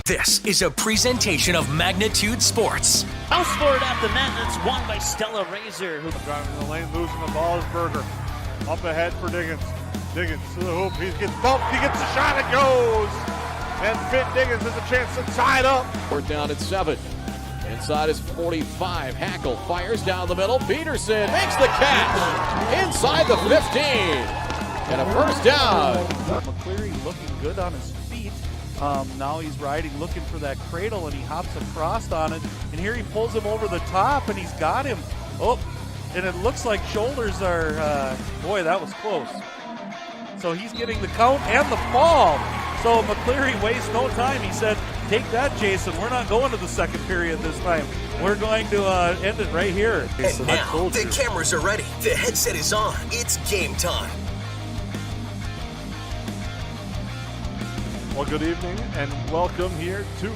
This is a presentation of Magnitude Sports. House forward at the net, and it's won by Stella Razor. Driving the lane, losing the ball is Berger. Up ahead for Diggins. Diggins to the hoop. He gets bumped. He gets the shot. It goes. And Finn Diggins has a chance to tie it up. We're down at 7. Inside is 45. Hackle fires down the middle. Peterson makes the catch inside the 15. And a first down. McCleary looking good on his feet. Now he's riding, looking for that cradle, and he hops across on it. And here he pulls him over the top, and he's got him. Oh, and it looks like shoulders are, boy, that was close. So he's getting the count and the fall. So McCleary wastes no time. He said, take that, Jason. We're not going to the second period this time. We're going to end it right here. And now the cameras are ready. The headset is on. It's game time. Well, good evening and welcome here to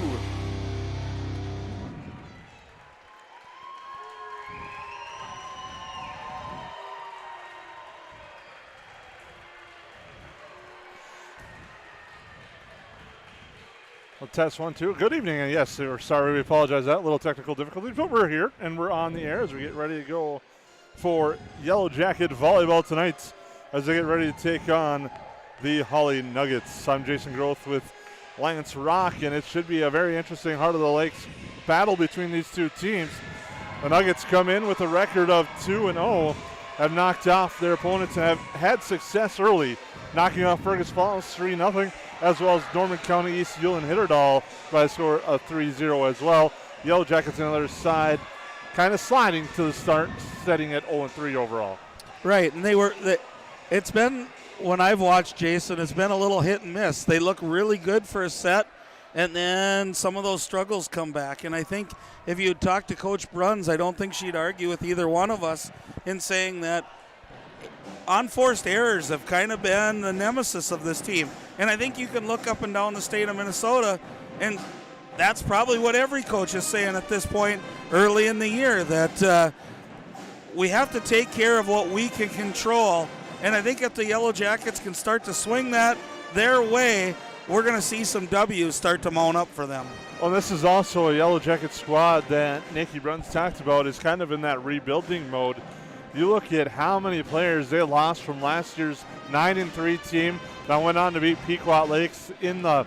test 1, 2. Good evening, and yes, we're sorry, we apologize for that little technical difficulties, but we're here and we're on the air as we get ready to go for Yellow Jacket Volleyball tonight as they get ready to take on the Hawley Nuggets. I'm Jason Groth with Lance Rock, and it should be a very interesting Heart of the Lakes battle between these two teams. The Nuggets come in with a record of 2-0, have knocked off their opponents and have had success early, knocking off Fergus Falls 3-0, as well as Norman County, East Ewell, and Hitterdal by a score of 3-0 as well. Yellow Jackets on the other side kind of sliding to the start, setting at 0-3 overall. Right, and it's been, when I've watched Jason, it's been a little hit and miss. They look really good for a set, and then some of those struggles come back. And I think if you talk to Coach Bruns, I don't think she'd argue with either one of us in saying that unforced errors have kind of been the nemesis of this team. And I think you can look up and down the state of Minnesota, and that's probably what every coach is saying at this point early in the year, that we have to take care of what we can control. And I think if the Yellow Jackets can start to swing that their way, we're going to see some W's start to mount up for them. Well, this is also a Yellow Jacket squad that Nikki Bruns talked about is kind of in that rebuilding mode. You look at how many players they lost from last year's 9-3 team that went on to beat Pequot Lakes in the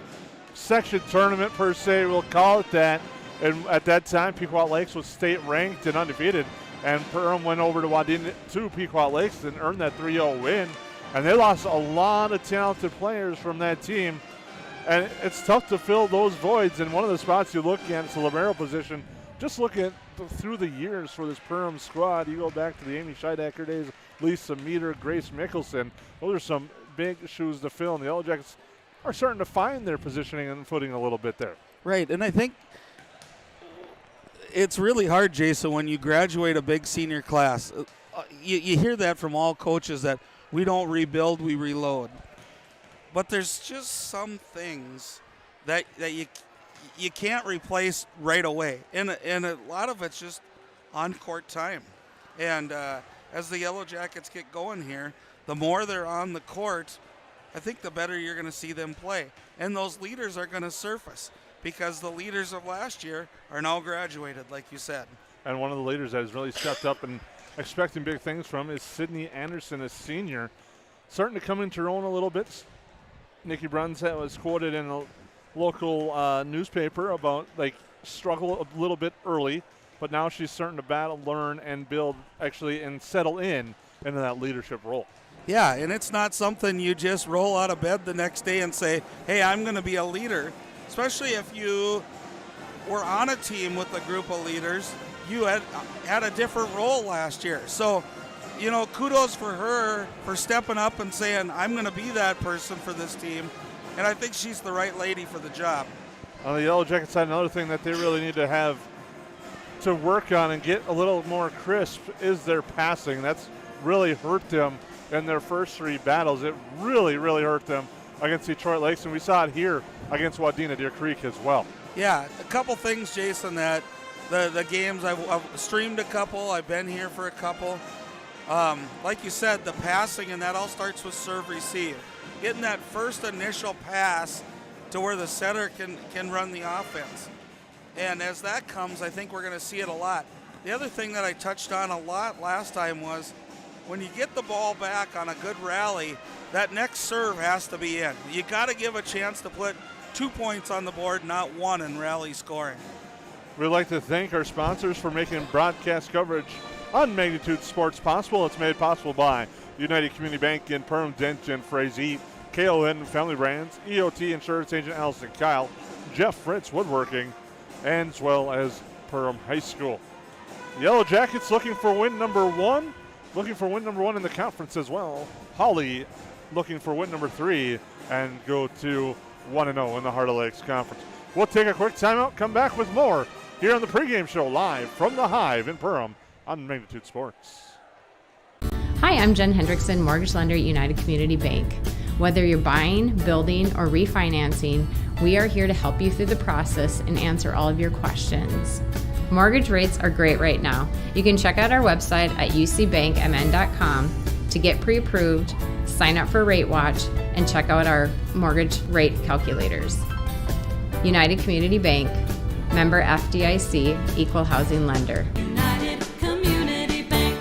section tournament, per se, we'll call it that. And at that time, Pequot Lakes was state ranked and undefeated. And Perham went over to Wadena to Pequot Lakes and earned that 3-0 win. And they lost a lot of talented players from that team. And it's tough to fill those voids. And one of the spots you look at is the libero position. Just look at through the years for this Perham squad. You go back to the Amy Scheidacker days, Lisa Meter, Grace Mickelson. Those are some big shoes to fill. And the Yellow Jackets are starting to find their positioning and footing a little bit there. Right, and I think it's really hard, Jason, when you graduate a big senior class. You hear that from all coaches, that we don't rebuild, we reload. But there's just some things that you can't replace right away. And a lot of it's just on-court time. And as the Yellow Jackets get going here, the more they're on the court, I think the better you're going to see them play. And those leaders are going to surface, because the leaders of last year are now graduated, like you said. And one of the leaders that has really stepped up and expecting big things from is Sydney Anderson, a senior, starting to come into her own a little bit. Nikki Bruns was quoted in a local newspaper about, struggle a little bit early, but now she's starting to battle, learn, and build, actually, and settle into that leadership role. Yeah, and it's not something you just roll out of bed the next day and say, hey, I'm going to be a leader. Especially if you were on a team with a group of leaders, you had a different role last year. So, kudos for her for stepping up and saying, I'm going to be that person for this team. And I think she's the right lady for the job. On the Yellow Jacket side, another thing that they really need to have to work on and get a little more crisp is their passing. That's really hurt them in their first 3 battles. It really, really hurt them against Detroit Lakes, and we saw it here against Wadena Deer Creek as well. Yeah, a couple things, Jason, that the games, I've streamed a couple, I've been here for a couple. Like you said, the passing, and that all starts with serve receive. Getting that first initial pass to where the center can run the offense. And as that comes, I think we're going to see it a lot. The other thing that I touched on a lot last time was when you get the ball back on a good rally, that next serve has to be in. You got to give a chance to put 2 points on the board, not 1 in rally scoring. We'd like to thank our sponsors for making broadcast coverage on Magnitude Sports possible. It's made possible by United Community Bank in Perham, Dent, and Frazee, KON Family Brands, EOT Insurance Agent Allison Kyle, Jeff Fritz Woodworking, and as well as Perham High School. The Yellow Jackets looking for win number 1. Looking for win number 1 in the conference as well. Hawley looking for win number 3 and go to 1-0 in the Heart of Lakes Conference. We'll take a quick timeout, come back with more here on the pregame show live from the Hive in Perham on Magnitude Sports. Hi, I'm Jen Hendrickson, mortgage lender at United Community Bank. Whether you're buying, building, or refinancing, we are here to help you through the process and answer all of your questions. Mortgage rates are great right now. You can check out our website at ucbankmn.com to get pre-approved, sign up for Rate Watch, and check out our mortgage rate calculators. United Community Bank, member FDIC, equal housing lender. United Community Bank.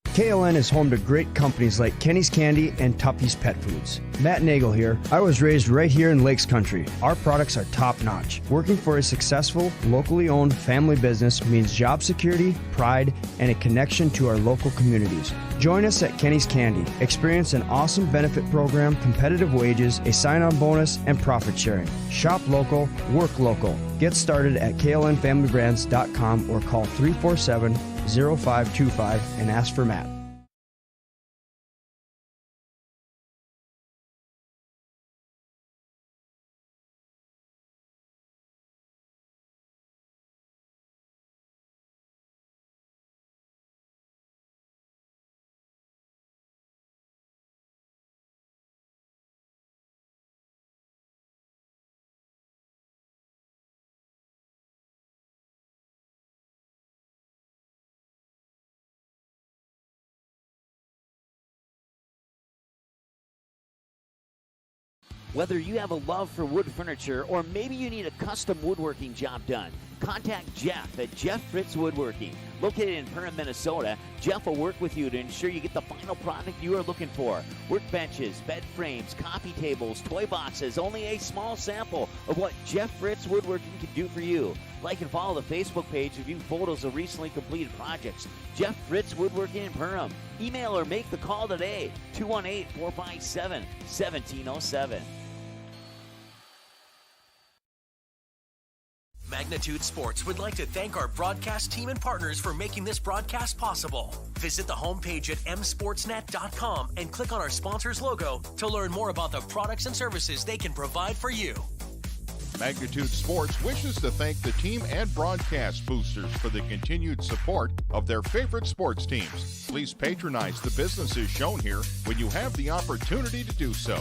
KLN is home to great companies like Kenny's Candy and Tuffy's Pet Foods. Matt Nagel here. I was raised right here in Lakes Country. Our products are top-notch. Working for a successful, locally owned family business means job security, pride, and a connection to our local communities. Join us at Kenny's Candy. Experience an awesome benefit program, competitive wages, a sign-on bonus, and profit sharing. Shop local, work local. Get started at klnfamilybrands.com or call 347-0525 and ask for Matt. Whether you have a love for wood furniture or maybe you need a custom woodworking job done, contact Jeff at Jeff Fritz Woodworking. Located in Perham, Minnesota, Jeff will work with you to ensure you get the final product you are looking for. Workbenches, bed frames, coffee tables, toy boxes, only a small sample of what Jeff Fritz Woodworking can do for you. Like and follow the Facebook page to view photos of recently completed projects. Jeff Fritz Woodworking in Perham. Email or make the call today, 218-457-1707. Magnitude Sports would like to thank our broadcast team and partners for making this broadcast possible. Visit the homepage at msportsnet.com and click on our sponsor's logo to learn more about the products and services they can provide for you. Magnitude Sports wishes to thank the team and broadcast boosters for the continued support of their favorite sports teams. Please patronize the businesses shown here when you have the opportunity to do so.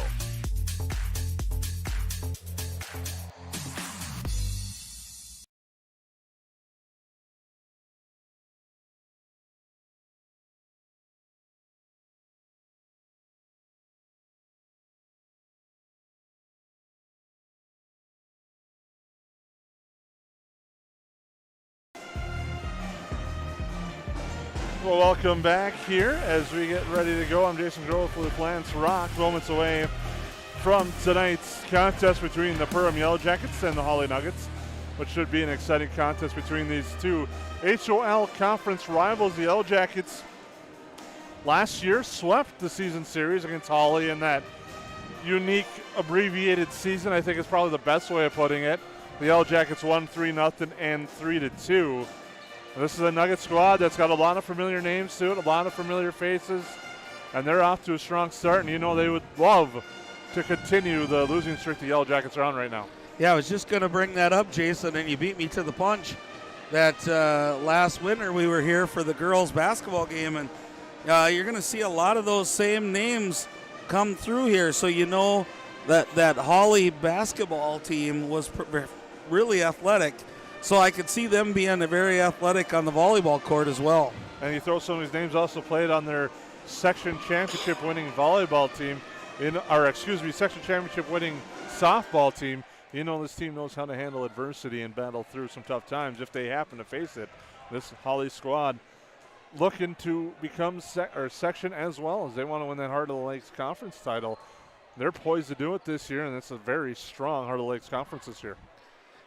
Well, welcome back here as we get ready to go. I'm Jason Grove with Lance Rock. Moments away from tonight's contest between the Perham Yellowjackets and the Hawley Nuggets, which should be an exciting contest between these two HOL conference rivals. The Yellowjackets last year swept the season series against Hawley in that unique abbreviated season. I think is probably the best way of putting it. The Yellowjackets won 3-0 and 3-2. This is a Nugget squad that's got a lot of familiar names to it, a lot of familiar faces, and they're off to a strong start, and you know they would love to continue the losing streak the Yellowjackets are on right now. Yeah, I was just going to bring that up, Jason, and you beat me to the punch. That last winter we were here for the girls' basketball game, and you're going to see a lot of those same names come through here, so you know that Hawley basketball team was really athletic. So I could see them being very athletic on the volleyball court as well. And you throw some of these names also played on their section championship winning volleyball team. section championship winning softball team. This team knows how to handle adversity and battle through some tough times if they happen to face it. This Hawley squad looking to become section as well as they want to win that Heart of the Lakes Conference title. They're poised to do it this year, and it's a very strong Heart of the Lakes Conference this year.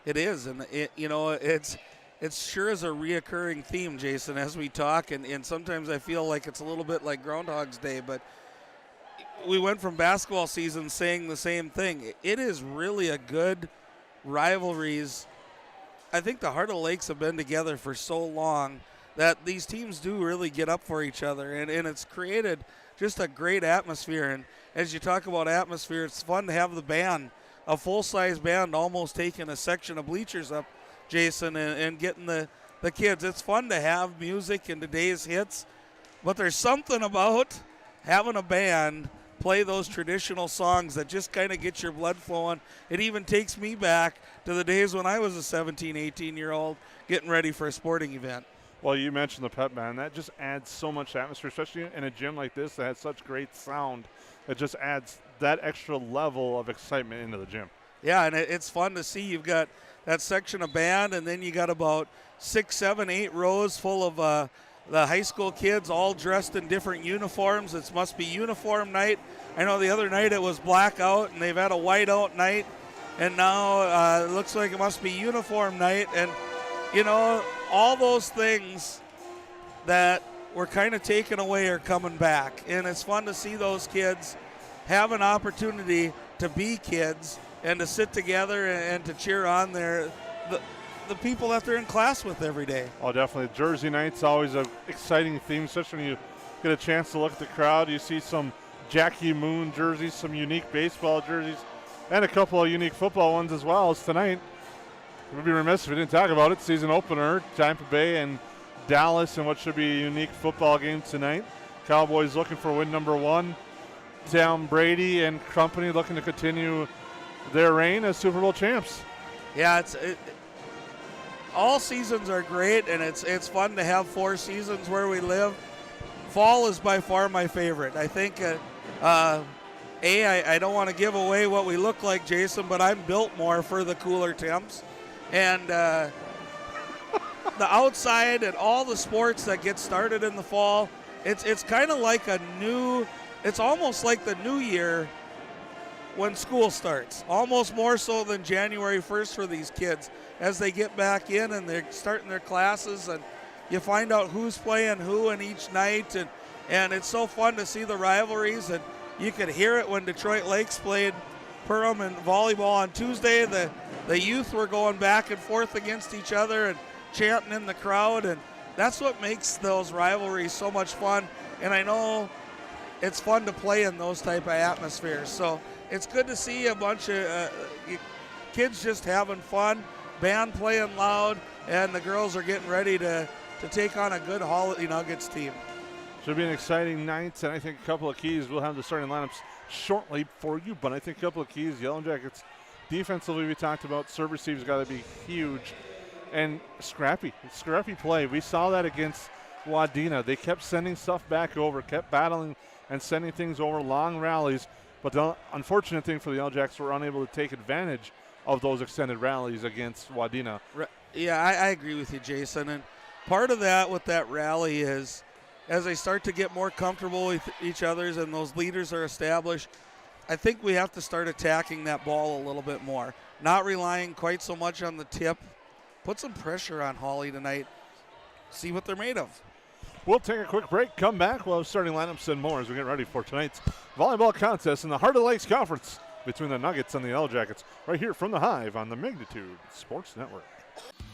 It is, and it sure is a reoccurring theme, Jason, as we talk, and sometimes I feel like it's a little bit like Groundhog's Day, but we went from basketball season saying the same thing. It is really a good rivalries. I think the Heart of the Lakes have been together for so long that these teams do really get up for each other, and it's created just a great atmosphere. And as you talk about atmosphere, it's fun to have the band, a full-size band almost taking a section of bleachers up, Jason, and getting the kids. It's fun to have music in today's hits, but there's something about having a band play those traditional songs that just kind of get your blood flowing. It even takes me back to the days when I was a 17, 18-year-old getting ready for a sporting event. Well, you mentioned the pep band. That just adds so much atmosphere, especially in a gym like this that has such great sound. It just adds that extra level of excitement into the gym. Yeah, and it's fun to see. You've got that section of band, and then you got about 6, 7, 8 rows full of the high school kids all dressed in different uniforms. It must be uniform night. I know the other night it was blackout, and they've had a whiteout night, and now it looks like it must be uniform night. And, all those things that were kind of taken away are coming back. And it's fun to see those kids have an opportunity to be kids and to sit together and to cheer on the people that they're in class with every day. Oh, definitely. Jersey night's always an exciting theme, especially when you get a chance to look at the crowd. You see some Jackie Moon jerseys, some unique baseball jerseys, and a couple of unique football ones as well as tonight. We'd be remiss if we didn't talk about it. Season opener, Tampa Bay and Dallas in what should be a unique football game tonight. Cowboys looking for win number 1. Tom Brady and company looking to continue their reign as Super Bowl champs. Yeah, all seasons are great, and it's fun to have 4 seasons where we live. Fall is by far my favorite. I think, I don't want to give away what we look like, Jason, but I'm built more for the cooler temps. And the outside and all the sports that get started in the fall, it's kind of like it's almost like the new year when school starts, almost more so than January 1st for these kids as they get back in and they're starting their classes, and you find out who's playing who in each night, and it's so fun to see the rivalries. And you could hear it when Detroit Lakes played Perham and volleyball on Tuesday. The youth were going back and forth against each other and chanting in the crowd, and that's what makes those rivalries so much fun. And I know it's fun to play in those type of atmospheres. So it's good to see a bunch of kids just having fun, band playing loud, and the girls are getting ready to take on a good Hawley Nuggets team. Should be an exciting night, and I think a couple of keys. We'll have the starting lineups shortly for you, but I think a couple of keys. Yellow Jackets defensively, we talked about, serve receive's got to be huge, and scrappy play. We saw that against Wadena. They kept sending stuff back over, kept battling and sending things over, long rallies, but the unfortunate thing for the Yellow Jackets were unable to take advantage of those extended rallies against Wadena. Yeah, I agree with you, Jason, and part of that with that rally is as they start to get more comfortable with each other and those leaders are established, I think we have to start attacking that ball a little bit more, not relying quite so much on the tip. Put some pressure on Hawley tonight. See what they're made of. We'll take a quick break, come back. We'll have starting lineups and more as we get ready for tonight's volleyball contest in the Heart of the Lakes Conference between the Nuggets and the Yellow Jackets, right here from the Hive on the Magnitude Sports Network.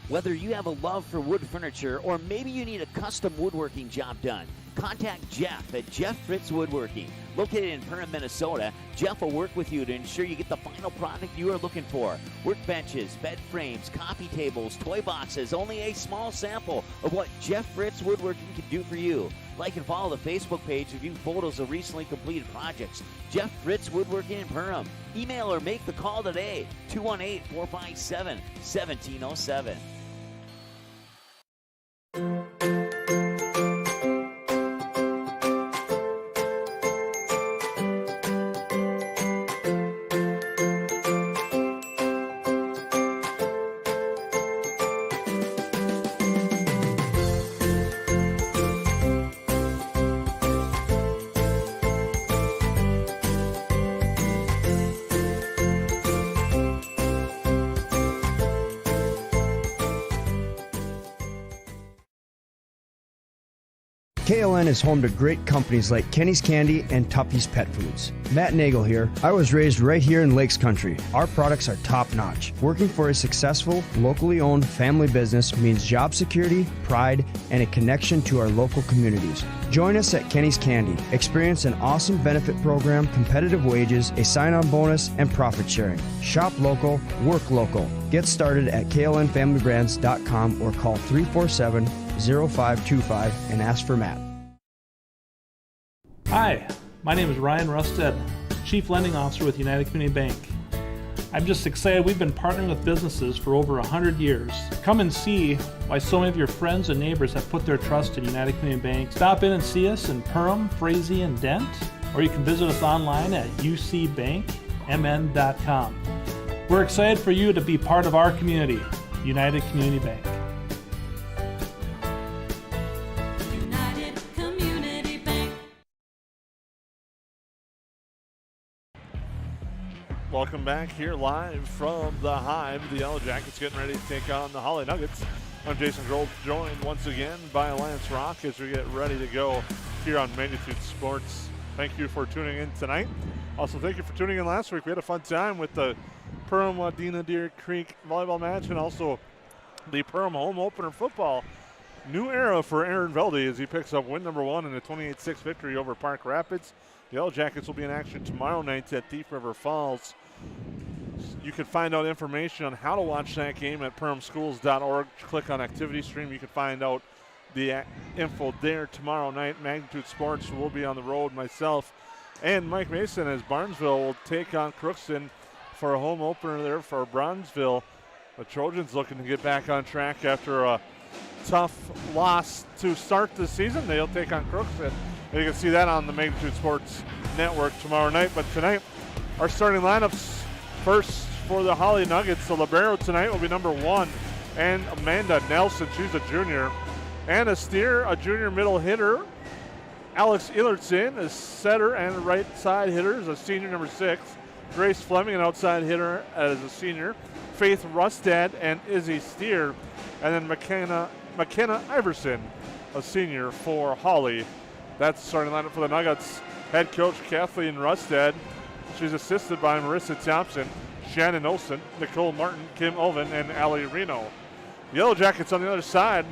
Whether you have a love for wood furniture or maybe you need a custom woodworking job done, contact Jeff at Jeff Fritz Woodworking. Located in Perham, Minnesota, Jeff will work with you to ensure you get the final product you are looking for. Workbenches, bed frames, coffee tables, toy boxes, only a small sample of what Jeff Fritz Woodworking can do for you. Like and follow the Facebook page to view photos of recently completed projects. Jeff Fritz Woodworking in Perham. Email or make the call today, 218-457-1707. KLN is home to great companies like Kenny's Candy and Tuffy's Pet Foods. Matt Nagel here. I was raised right here in Lakes Country. Our products are top-notch. Working for a successful, locally owned family business means job security, pride, and a connection to our local communities. Join us at Kenny's Candy. Experience an awesome benefit program, competitive wages, a sign-on bonus, and profit sharing. Shop local, work local. Get started at klnfamilybrands.com or call 347-0525 and ask for Matt. Hi, my name is Ryan Rusted, Chief Lending Officer with United Community Bank. I'm just excited. We've been partnering with businesses for over 100 years. Come and see why so many of your friends and neighbors have put their trust in United Community Bank. Stop in and see us in Perham, Frazee, and Dent, or you can visit us online at ucbankmn.com. We're excited for you to be part of our community, United Community Bank. United Community Bank. Welcome back here live from the Hive. The Yellowjackets getting ready to take on the Hawley Nuggets. I'm Jason Grohl, joined once again by Lance Rock as we get ready to go here on Magnitude Sports. Thank you for tuning in tonight. Also, thank you for tuning in last week. We had a fun time with the Perham Deer Creek volleyball match and also the Perham home opener football. New era for Aaron Velde as he picks up win number 1 in a 28-6 victory over Park Rapids. The Yellowjackets will be in action tomorrow night at Thief River Falls. You can find out information on how to watch that game at perhamschools.org. Click on Activity Stream. You can find out the info there tomorrow night. Magnitude Sports will be on the road. Myself and Mike Mason as Barnesville will take on Crookston for a home opener there for Bronzeville. The Trojans looking to get back on track after a tough loss to start the season. They'll take on Crookston. You can see that on the Magnitude Sports Network tomorrow night. But tonight, our starting lineups first for the Hawley Nuggets. The libero tonight will be number 1, and Amanda Nelson. She's a junior. Anna Steer, a junior middle hitter. Alex Illertson, a setter and right side hitter, is a senior, number 6. Grace Fleming, an outside hitter, as a senior. Faith Rustad and Izzy Steer. And then McKenna Iverson, a senior for Hawley. That's the starting lineup for the Nuggets. Head coach Kathleen Rustad. She's assisted by Marissa Thompson, Shannon Olson, Nicole Martin, Kim Oven, and Allie Reno. The Yellow Jackets on the other side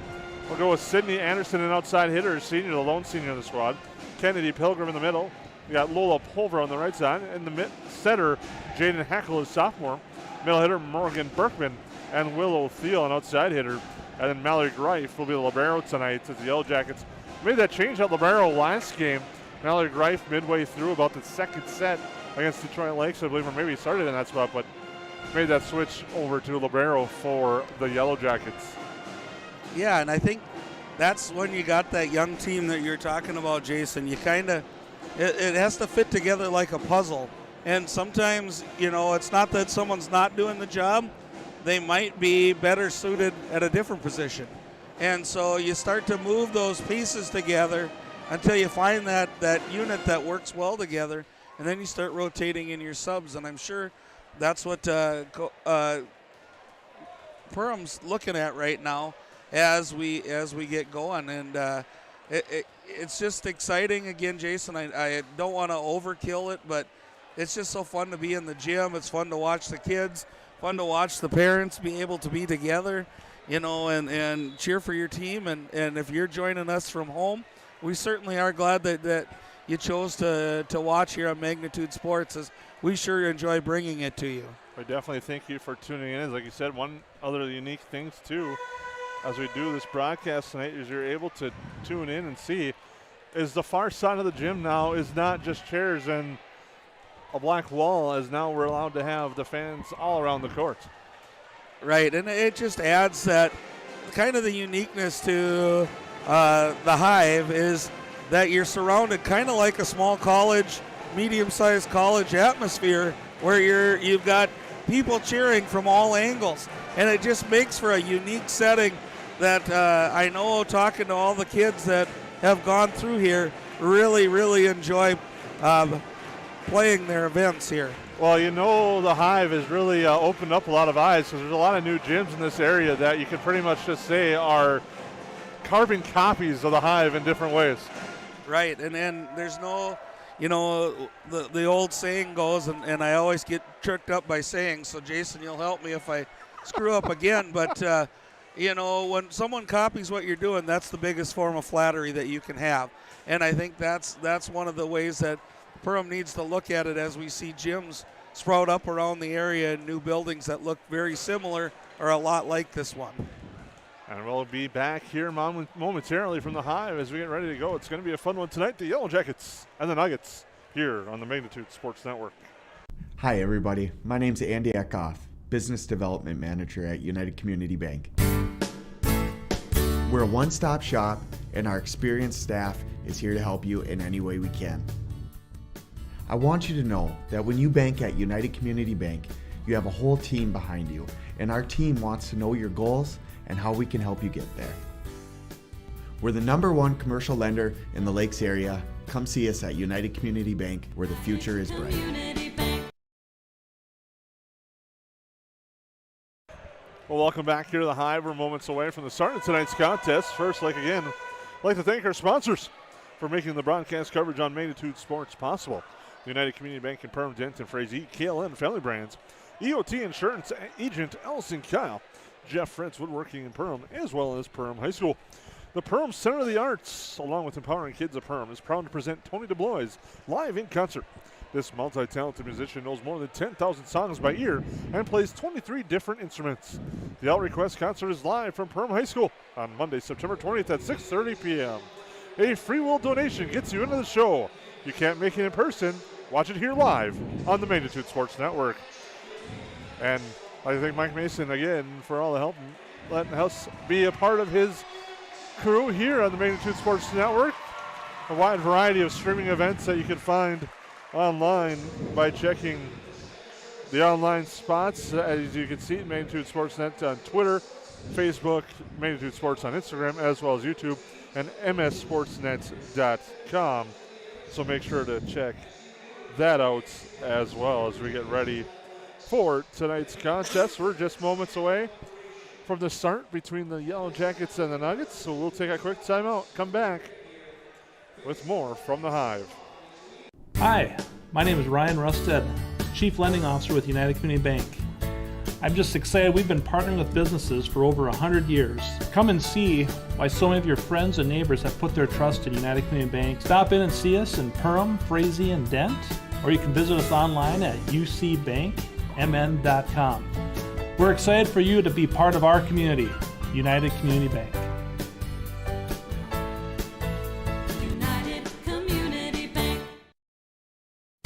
will go with Sydney Anderson, an outside hitter, senior, the lone senior of the squad. Kennedy Pilgrim in the middle. We got Lola Pulver on the right side. And the setter, Jaden Hackle, is sophomore. Middle hitter, Morgan Berkman, and Willow Thiel, an outside hitter. And then Mallory Greif will be the libero tonight as the Yellow Jackets made that change at libero last game. Mallory Greif midway through about the second set against Detroit Lakes, I believe, or maybe he started in that spot, but made that switch over to libero for the Yellow Jackets. Yeah, and I think that's when you got that young team that you're talking about, Jason. You kind of, it has to fit together like a puzzle. And sometimes, you know, it's not that someone's not doing the job. They might be better suited at a different position. And so you start to move those pieces together until you find that unit that works well together, and then you start rotating in your subs. And I'm sure that's what Perham's looking at right now as we get going. And it's just exciting. Again, Jason, I don't want to overkill it, but it's just so fun to be in the gym. It's fun to watch the kids, fun to watch the parents be able to be together, you know, and cheer for your team. And if you're joining us from home, we certainly are glad that you chose to watch here on Magnitude Sports, as we sure enjoy bringing it to you. We definitely thank you for tuning in. Like you said, one other unique things too, as we do this broadcast tonight, is you're able to tune in and see is the far side of the gym now is not just chairs and a black wall, as now we're allowed to have the fans all around the court. Right, and it just adds that kind of the uniqueness to the Hive is that you're surrounded kind of like a small college, medium-sized college atmosphere where you've got people cheering from all angles, and it just makes for a unique setting that I know, talking to all the kids that have gone through here, really, really enjoy playing their events here. Well, you know, the Hive has really opened up a lot of eyes, because there's a lot of new gyms in this area that you can pretty much just say are carbon copies of the Hive in different ways. Right, and then there's no, the old saying goes, and I always get tricked up by saying, so Jason, you'll help me if I screw up again, but, when someone copies what you're doing, that's the biggest form of flattery that you can have. And I think that's one of the ways that Perham needs to look at it as we see gyms sprout up around the area in new buildings that look very similar or a lot like this one. And we'll be back here momentarily from the Hive as we get ready to go. It's going to be a fun one tonight. The Yellowjackets and the Nuggets here on the Magnitude Sports Network. Hi, everybody. My name's Andy Eckhoff, Business Development Manager at United Community Bank. We're a one-stop shop, and our experienced staff is here to help you in any way we can. I want you to know that when you bank at United Community Bank, you have a whole team behind you, and our team wants to know your goals and how we can help you get there. We're the #1 commercial lender in the Lakes area. Come see us at United Community Bank, where the future is bright. Well, welcome back here to the Hive. We're moments away from the start of tonight's contest. First, I'd like to thank our sponsors for making the broadcast coverage on Magnitude Sports possible. United Community Bank and Perham, Denton, Frazee, KLN Family Brands, EOT Insurance Agent Ellison Kyle, Jeff Fritz Woodworking in Perham, as well as Perham High School. The Perham Center of the Arts, along with Empowering Kids of Perham, is proud to present Tony DeBlois live in concert. This multi-talented musician knows more than 10,000 songs by ear and plays 23 different instruments. The All Request concert is live from Perham High School on Monday, September 20th at 6:30 p.m. A free will donation gets you into the show. You can't make it in person, watch it here live on the Magnitude Sports Network. And I thank Mike Mason again for all the help and letting us be a part of his crew here on the Magnitude Sports Network. A wide variety of streaming events that you can find online by checking the online spots. As you can see, Magnitude Sportsnet on Twitter, Facebook, Magnitude Sports on Instagram, as well as YouTube, and mssportsnet.com. So make sure to check that out as well as we get ready for tonight's contest. We're just moments away from the start between the Yellowjackets and the Nuggets, so we'll take a quick timeout, come back with more from the Hive. Hi, my name is Ryan Rusted, Chief Lending Officer with United Community Bank. I'm just excited we've been partnering with businesses for over 100 years. Come and see why so many of your friends and neighbors have put their trust in United Community Bank. Stop in and see us in Perham, Frazee, and Dent, or you can visit us online at ucbankmn.com. We're excited for you to be part of our community, United Community Bank.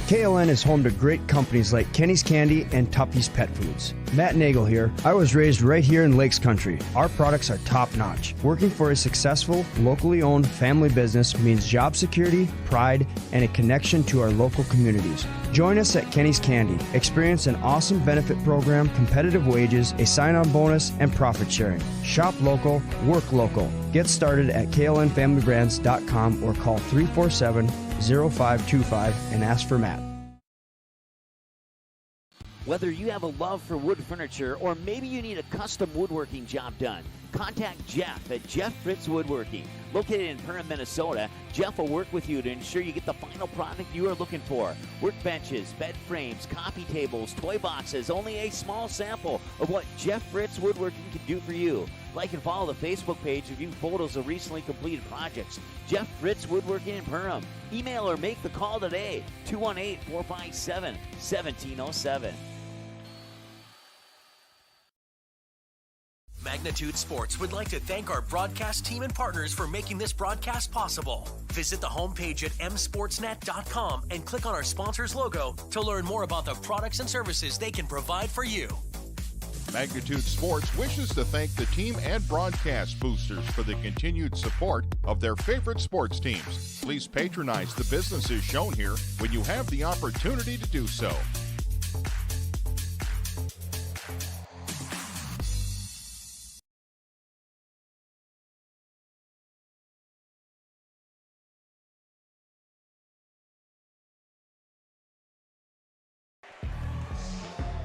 KLN is home to great companies like Kenny's Candy and Tuffy's Pet Foods. Matt Nagel here. I was raised right here in Lakes Country. Our products are top-notch. Working for a successful, locally owned family business means job security, pride, and a connection to our local communities. Join us at Kenny's Candy. Experience an awesome benefit program, competitive wages, a sign-on bonus, and profit sharing. Shop local, work local. Get started at klnfamilybrands.com or call 347-0525 and ask for Matt. Whether you have a love for wood furniture or maybe you need a custom woodworking job done, contact Jeff at Jeff Fritz Woodworking. Located in Perham, Minnesota, Jeff will work with you to ensure you get the final product you are looking for. Workbenches, bed frames, coffee tables, toy boxes, only a small sample of what Jeff Fritz Woodworking can do for you. Like and follow the Facebook page to view photos of recently completed projects. Jeff Fritz Woodworking in Perham. Email or make the call today, 218-457-1707. Magnitude Sports would like to thank our broadcast team and partners for making this broadcast possible. Visit the homepage at msportsnet.com and click on our sponsor's logo to learn more about the products and services they can provide for you. Magnitude Sports wishes to thank the team and broadcast boosters for the continued support of their favorite sports teams. Please patronize the businesses shown here when you have the opportunity to do so.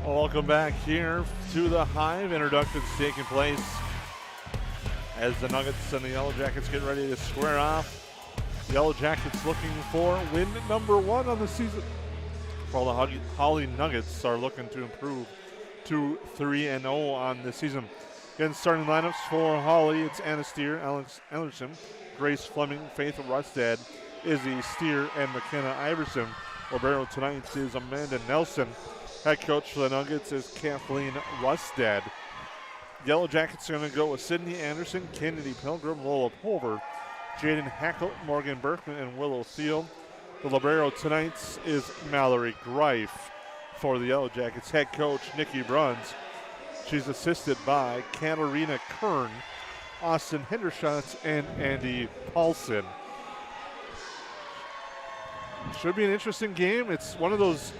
Welcome back here to the Hive. Introductions taking place as the Nuggets and the Yellow Jackets get ready to square off. Yellow Jackets looking for win number 1 on the season, while the Hawley Nuggets are looking to improve to 3-0 on the season. Again, starting lineups for Hawley, it's Anna Steer, Alex Ellerson, Grace Fleming, Faith Rustad, Izzy Steer, and McKenna Iverson. Libero tonight is Amanda Nelson. Head coach for the Nuggets is Kathleen Rustad. Yellow Jackets are going to go with Sydney Anderson, Kennedy Pilgrim, Lola Pulver, Jaden Hackle, Morgan Berkman, and Willow Thiel. The libero tonight is Mallory Greif for the Yellow Jackets. Head coach Nikki Bruns. She's assisted by Katarina Kern, Austin Hendershot, and Andy Paulson. Should be an interesting game. It's one of those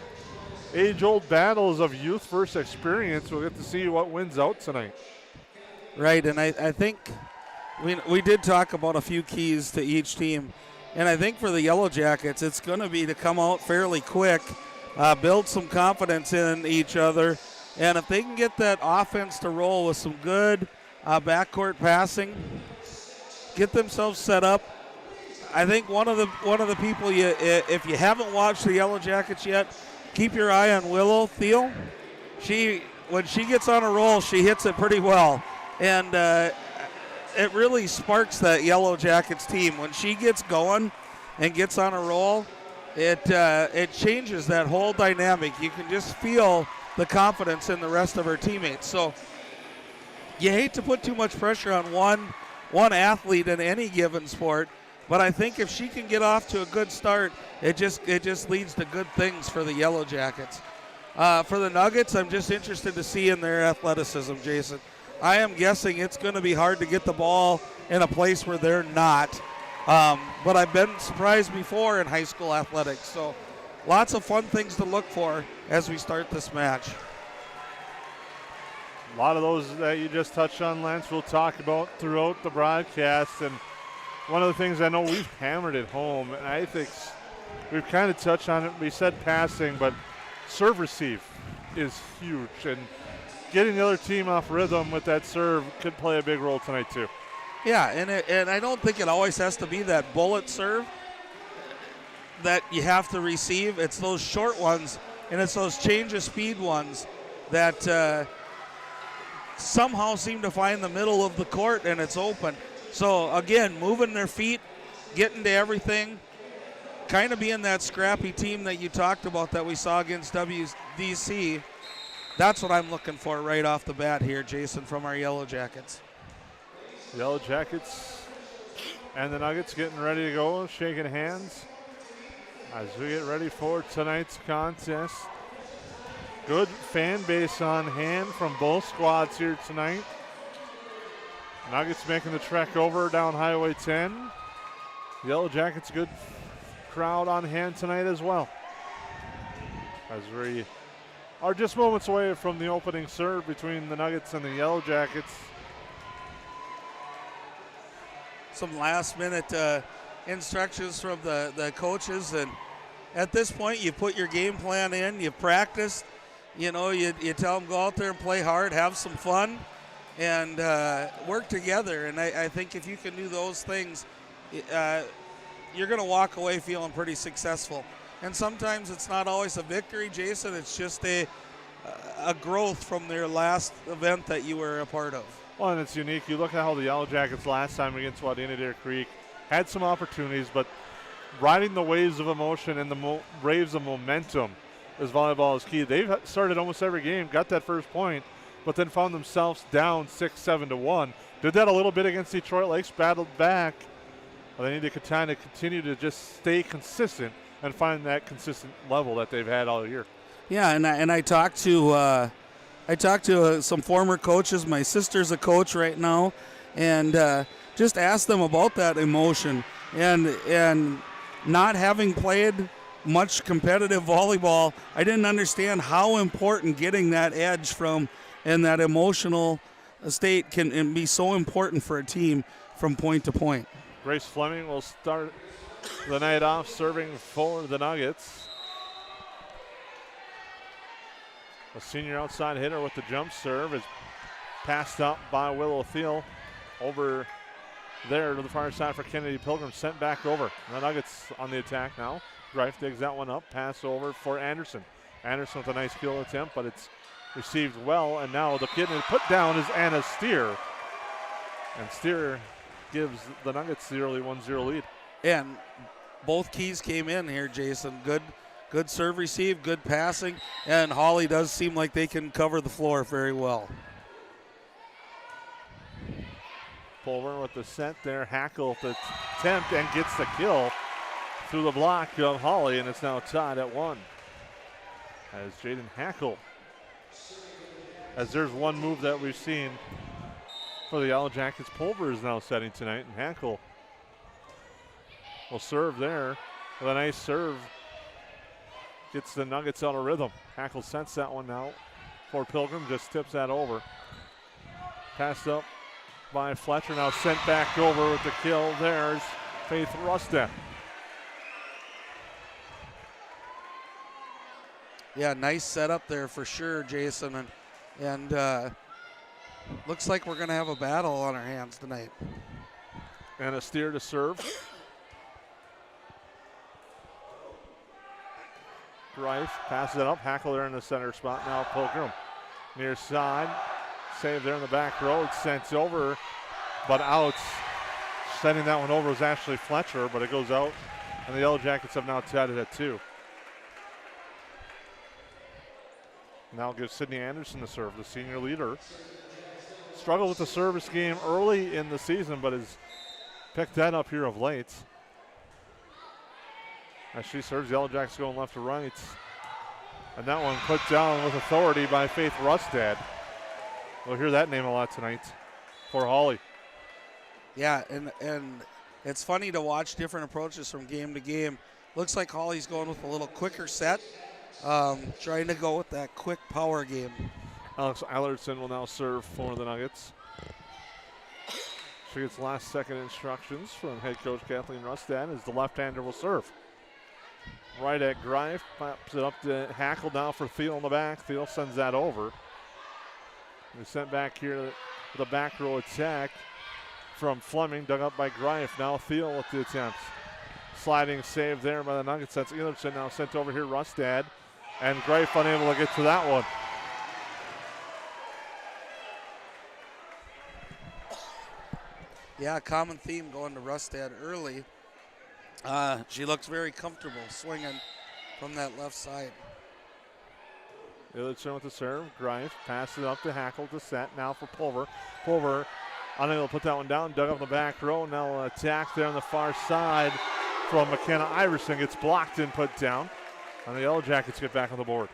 age-old battles of youth versus experience. We'll get to see what wins out tonight. Right, and I think we did talk about a few keys to each team. And I think for the Yellow Jackets, it's going to be to come out fairly quick, build some confidence in each other. And if they can get that offense to roll with some good backcourt passing, get themselves set up. I think one of the people, if you haven't watched the Yellow Jackets yet, keep your eye on Willow Thiel. When she gets on a roll, she hits it pretty well. And it really sparks that Yellow Jackets team. When she gets going and gets on a roll, it changes that whole dynamic. You can just feel the confidence in the rest of her teammates. So you hate to put too much pressure on one athlete in any given sport, but I think if she can get off to a good start, it just leads to good things for the Yellow Jackets. For the Nuggets, I'm just interested to see in their athleticism, Jason. I am guessing it's going to be hard to get the ball in a place where they're not. But I've been surprised before in high school athletics. So lots of fun things to look for as we start this match. A lot of those that you just touched on, Lance, we'll talk about throughout the broadcast. And one of the things I know we've hammered at home, and I think we've kind of touched on it. We said passing, but serve receive is huge. And getting the other team off rhythm with that serve could play a big role tonight too. Yeah, and I don't think it always has to be that bullet serve that you have to receive. It's those short ones, and it's those change of speed ones that somehow seem to find the middle of the court and it's open. So again, moving their feet, getting to everything, kind of being that scrappy team that you talked about that we saw against WDC. That's what I'm looking for right off the bat here, Jason, from our Yellow Jackets. Yellow Jackets and the Nuggets getting ready to go, shaking hands as we get ready for tonight's contest. Good fan base on hand from both squads here tonight. Nuggets making the trek over down Highway 10. Yellow Jackets, good crowd on hand tonight as well. As we are just moments away from the opening serve between the Nuggets and the Yellow Jackets. Some last minute instructions from the coaches, and at this point you put your game plan in, you practice, you tell them go out there and play hard, have some fun, and work together. And I think if you can do those things, you're going to walk away feeling pretty successful. And sometimes it's not always a victory, Jason. It's just a growth from their last event that you were a part of. Well, and it's unique. You look at how the Yellow Jackets last time against Wadena Creek had some opportunities, but riding the waves of emotion and the waves of momentum as volleyball is key. They've started almost every game, got that first point, but then found themselves down 6-7-1. Did that a little bit against Detroit Lakes, battled back. Well, they need to kind of continue to just stay consistent and find that consistent level that they've had all year. Yeah, and I talked to some former coaches. My sister's a coach right now, and just asked them about that emotion and not having played much competitive volleyball. I didn't understand how important getting that edge from and that emotional state can be so important for a team from point to point. Grace Fleming will start the night off serving for the Nuggets. A senior outside hitter with the jump serve is passed up by Willow Thiel. over there to the far side for Kennedy Pilgrim, sent back over. The Nuggets on the attack now. Greif digs that one up, pass over for Anderson. Anderson with a nice kill attempt, but it's received well, and now the kid put down is Anna Steer. And Steer gives the Nuggets the early 1-0 lead. And both keys came in here, Jason. Good serve receive, good passing, and Hawley does seem like they can cover the floor very well. Pulver with the set there. Hackle the attempt and gets the kill through the block of Hawley, and it's now tied at 1. As Jaden Hackle, as there's one move that we've seen for the Yellow Jackets, Pulver is now setting tonight, and Hackle will serve there with a nice serve. Gets the Nuggets out of rhythm. Hackle sets that one now for Pilgrim, just tips that over. Passed up by Fletcher, now sent back over with the kill. There's Faith Rusted. Yeah, nice setup there for sure, Jason, and looks like we're going to have a battle on our hands tonight. And a Steer to serve. Greif passes it up. Hackle there in the center spot. Now Pilgrim near side. Save there in the back row. It's sent over, but out. Sending that one over was actually Fletcher, but it goes out. And the Yellow Jackets have now tied it at 2. Now gives Sydney Anderson the serve, the senior leader. Struggled with the service game early in the season, but has picked that up here of late. As she serves, Yellow Jackets going left to right. And that one put down with authority by Faith Rustad. We'll hear that name a lot tonight for Hawley. Yeah, and it's funny to watch different approaches from game to game. Looks like Hawley's going with a little quicker set, trying to go with that quick power game. Alex Eilertson will now serve for the Nuggets. She gets last second instructions from head coach Kathleen Rustad as the left-hander will serve. Right at Greif, pops it up to Hackle now for Thiel in the back. Thiel sends that over. We sent back here to the back row attack from Fleming, dug up by Greif. Now Thiel with the attempts. Sliding save there by the Nuggets. That's Eilertson now sent over here, Rustad. And Greif unable to get to that one. Yeah, common theme going to Rustad early. She looks very comfortable swinging from that left side. Eilertson with the serve. Greif passes it up to Hackle to set now for Pulver. Pulver unable to put that one down. Dug up the back row. Now an attack there on the far side from McKenna Iverson. Gets blocked and put down. And the Yellow Jackets get back on the board.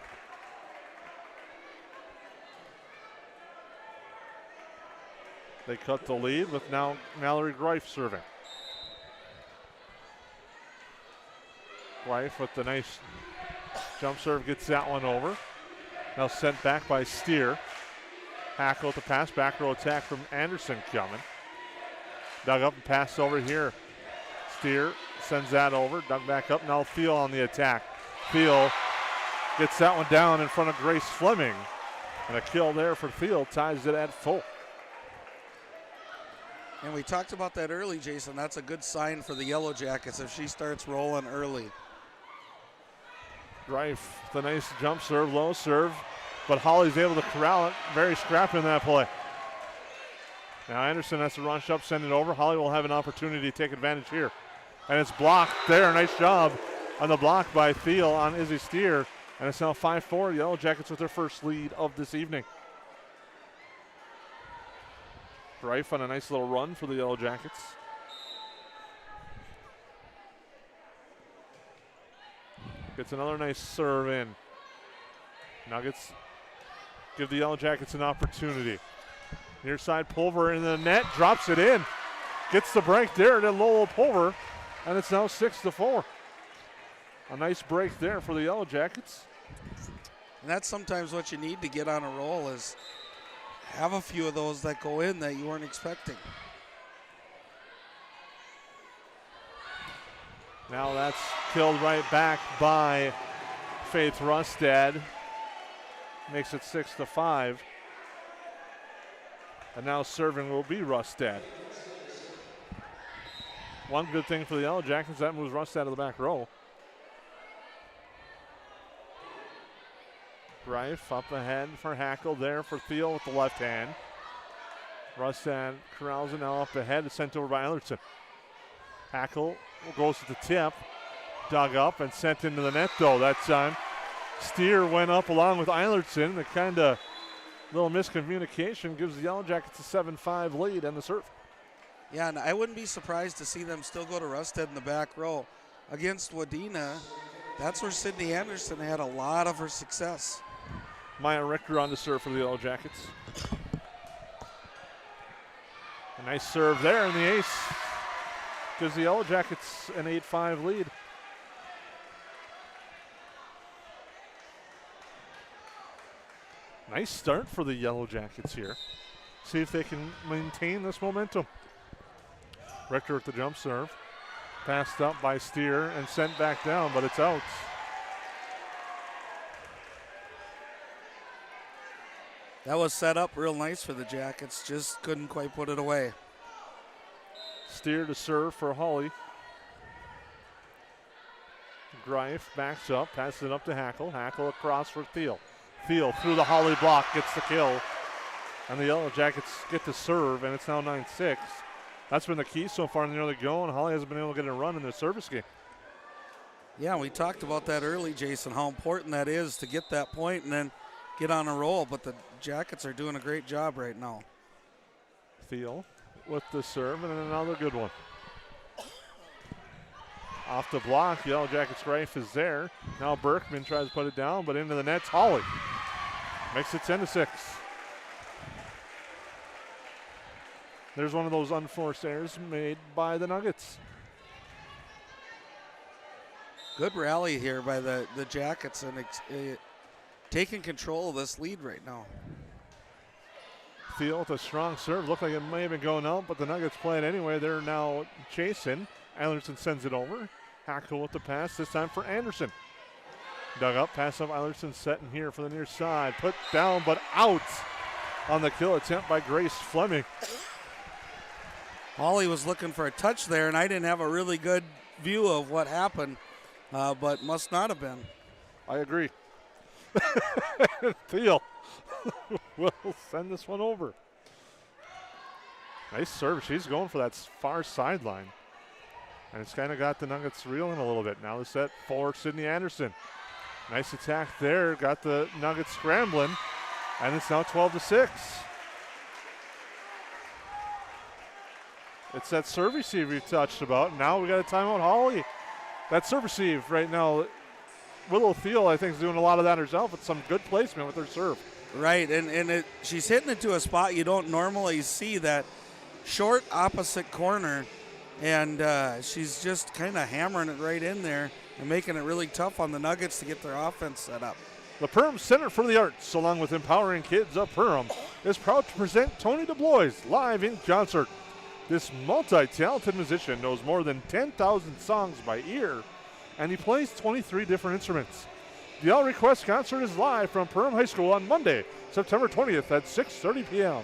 They cut the lead with now Mallory Greif serving. Greif with the nice jump serve gets that one over. Now sent back by Steer. Hackle at the pass, back row attack from Anderson coming. Dug up and passed over here. Steer sends that over, dug back up. Now Thiel on the attack. Thiel gets that one down in front of Grace Fleming. And a kill there for Thiel ties it at full. And we talked about that early, Jason. That's a good sign for the Yellow Jackets if she starts rolling early. Greif, the nice jump serve, low serve, but Hawley's able to corral it. Very scrappy in that play. Now Anderson has to rush up, send it over. Hawley will have an opportunity to take advantage here. And it's blocked there. Nice job on the block by Thiel on Izzy Steer. And it's now 5-4. Yellow Jackets with their first lead of this evening. Greif on a nice little run for the Yellow Jackets. Gets another nice serve in. Nuggets give the Yellow Jackets an opportunity. Near side Pulver in the net, drops it in. Gets the break there to Lolo Pulver, and it's now 6-4. A nice break there for the Yellow Jackets. And that's sometimes what you need to get on a roll is have a few of those that go in that you weren't expecting. Now that's killed right back by Faith Rustad. Makes it 6-5. And now serving will be Rustad. One good thing for the Yellow Jackets, that moves Rustad to the back row. Greif up ahead for Hackle, there for Thiel with the left hand. Rustad corrals it now up ahead, it's sent over by Eilertson. Hackle goes to the tip, dug up and sent into the net though that time. Steer went up along with Eilertson. The kind of little miscommunication gives the Yellow Jackets a 7-5 lead on the serve. Yeah, and I wouldn't be surprised to see them still go to Rustad in the back row. Against Wadena, that's where Sydney Anderson had a lot of her success. Maya Richter on the serve for the Yellow Jackets. A nice serve there, and the ace gives the Yellow Jackets an 8-5 lead. Nice start for the Yellow Jackets here. See if they can maintain this momentum. Richter with the jump serve. Passed up by Steer and sent back down, but it's out. That was set up real nice for the Jackets, just couldn't quite put it away. Steer to serve for Hawley. Greif backs up, passes it up to Hackle. Hackle across for Thiel. Thiel through the Hawley block, gets the kill. And the Yellow Jackets get to serve, and it's now 9-6. That's been the key so far in the early going. Hawley hasn't been able to get a run in their service game. Yeah, we talked about that early, Jason, how important that is to get that point and then get on a roll, but the Jackets are doing a great job right now. Thiel with the serve, and then another good one. Off the block, Yellow Jackets Greif is there. Now Berkman tries to put it down, but into the net's Hawley. Makes it 10-6. There's one of those unforced errors made by the Nuggets. Good rally here by the Jackets and taking control of this lead right now. Thiel with a strong serve. Looked like it may have been going out, but the Nuggets play it anyway. They're now chasing. Eilertson sends it over. Hackle with the pass, this time for Anderson. Dug up, pass up, Eilertson setting here for the near side. Put down, but out on the kill attempt by Grace Fleming. Hawley was looking for a touch there, and I didn't have a really good view of what happened, but must not have been. I agree. Thiel will send this one over. Nice serve. She's going for that far sideline. And it's kind of got the Nuggets reeling a little bit. Now the set for Sydney Anderson. Nice attack there. Got the Nuggets scrambling. And it's now 12-6. It's that serve receive we touched about. Now we got a timeout, Hawley. That serve receive right now, Willow Thiel, I think, is doing a lot of that herself with some good placement with her serve. Right, and she's hitting it to a spot you don't normally see, that short opposite corner, and she's just kind of hammering it right in there and making it really tough on the Nuggets to get their offense set up. The Perham Center for the Arts, along with Empowering Kids of Perham, is proud to present Tony DuBois live in concert. This multi-talented musician knows more than 10,000 songs by ear, and he plays 23 different instruments. The All Request concert is live from Perham High School on Monday, September 20th at 6:30 p.m.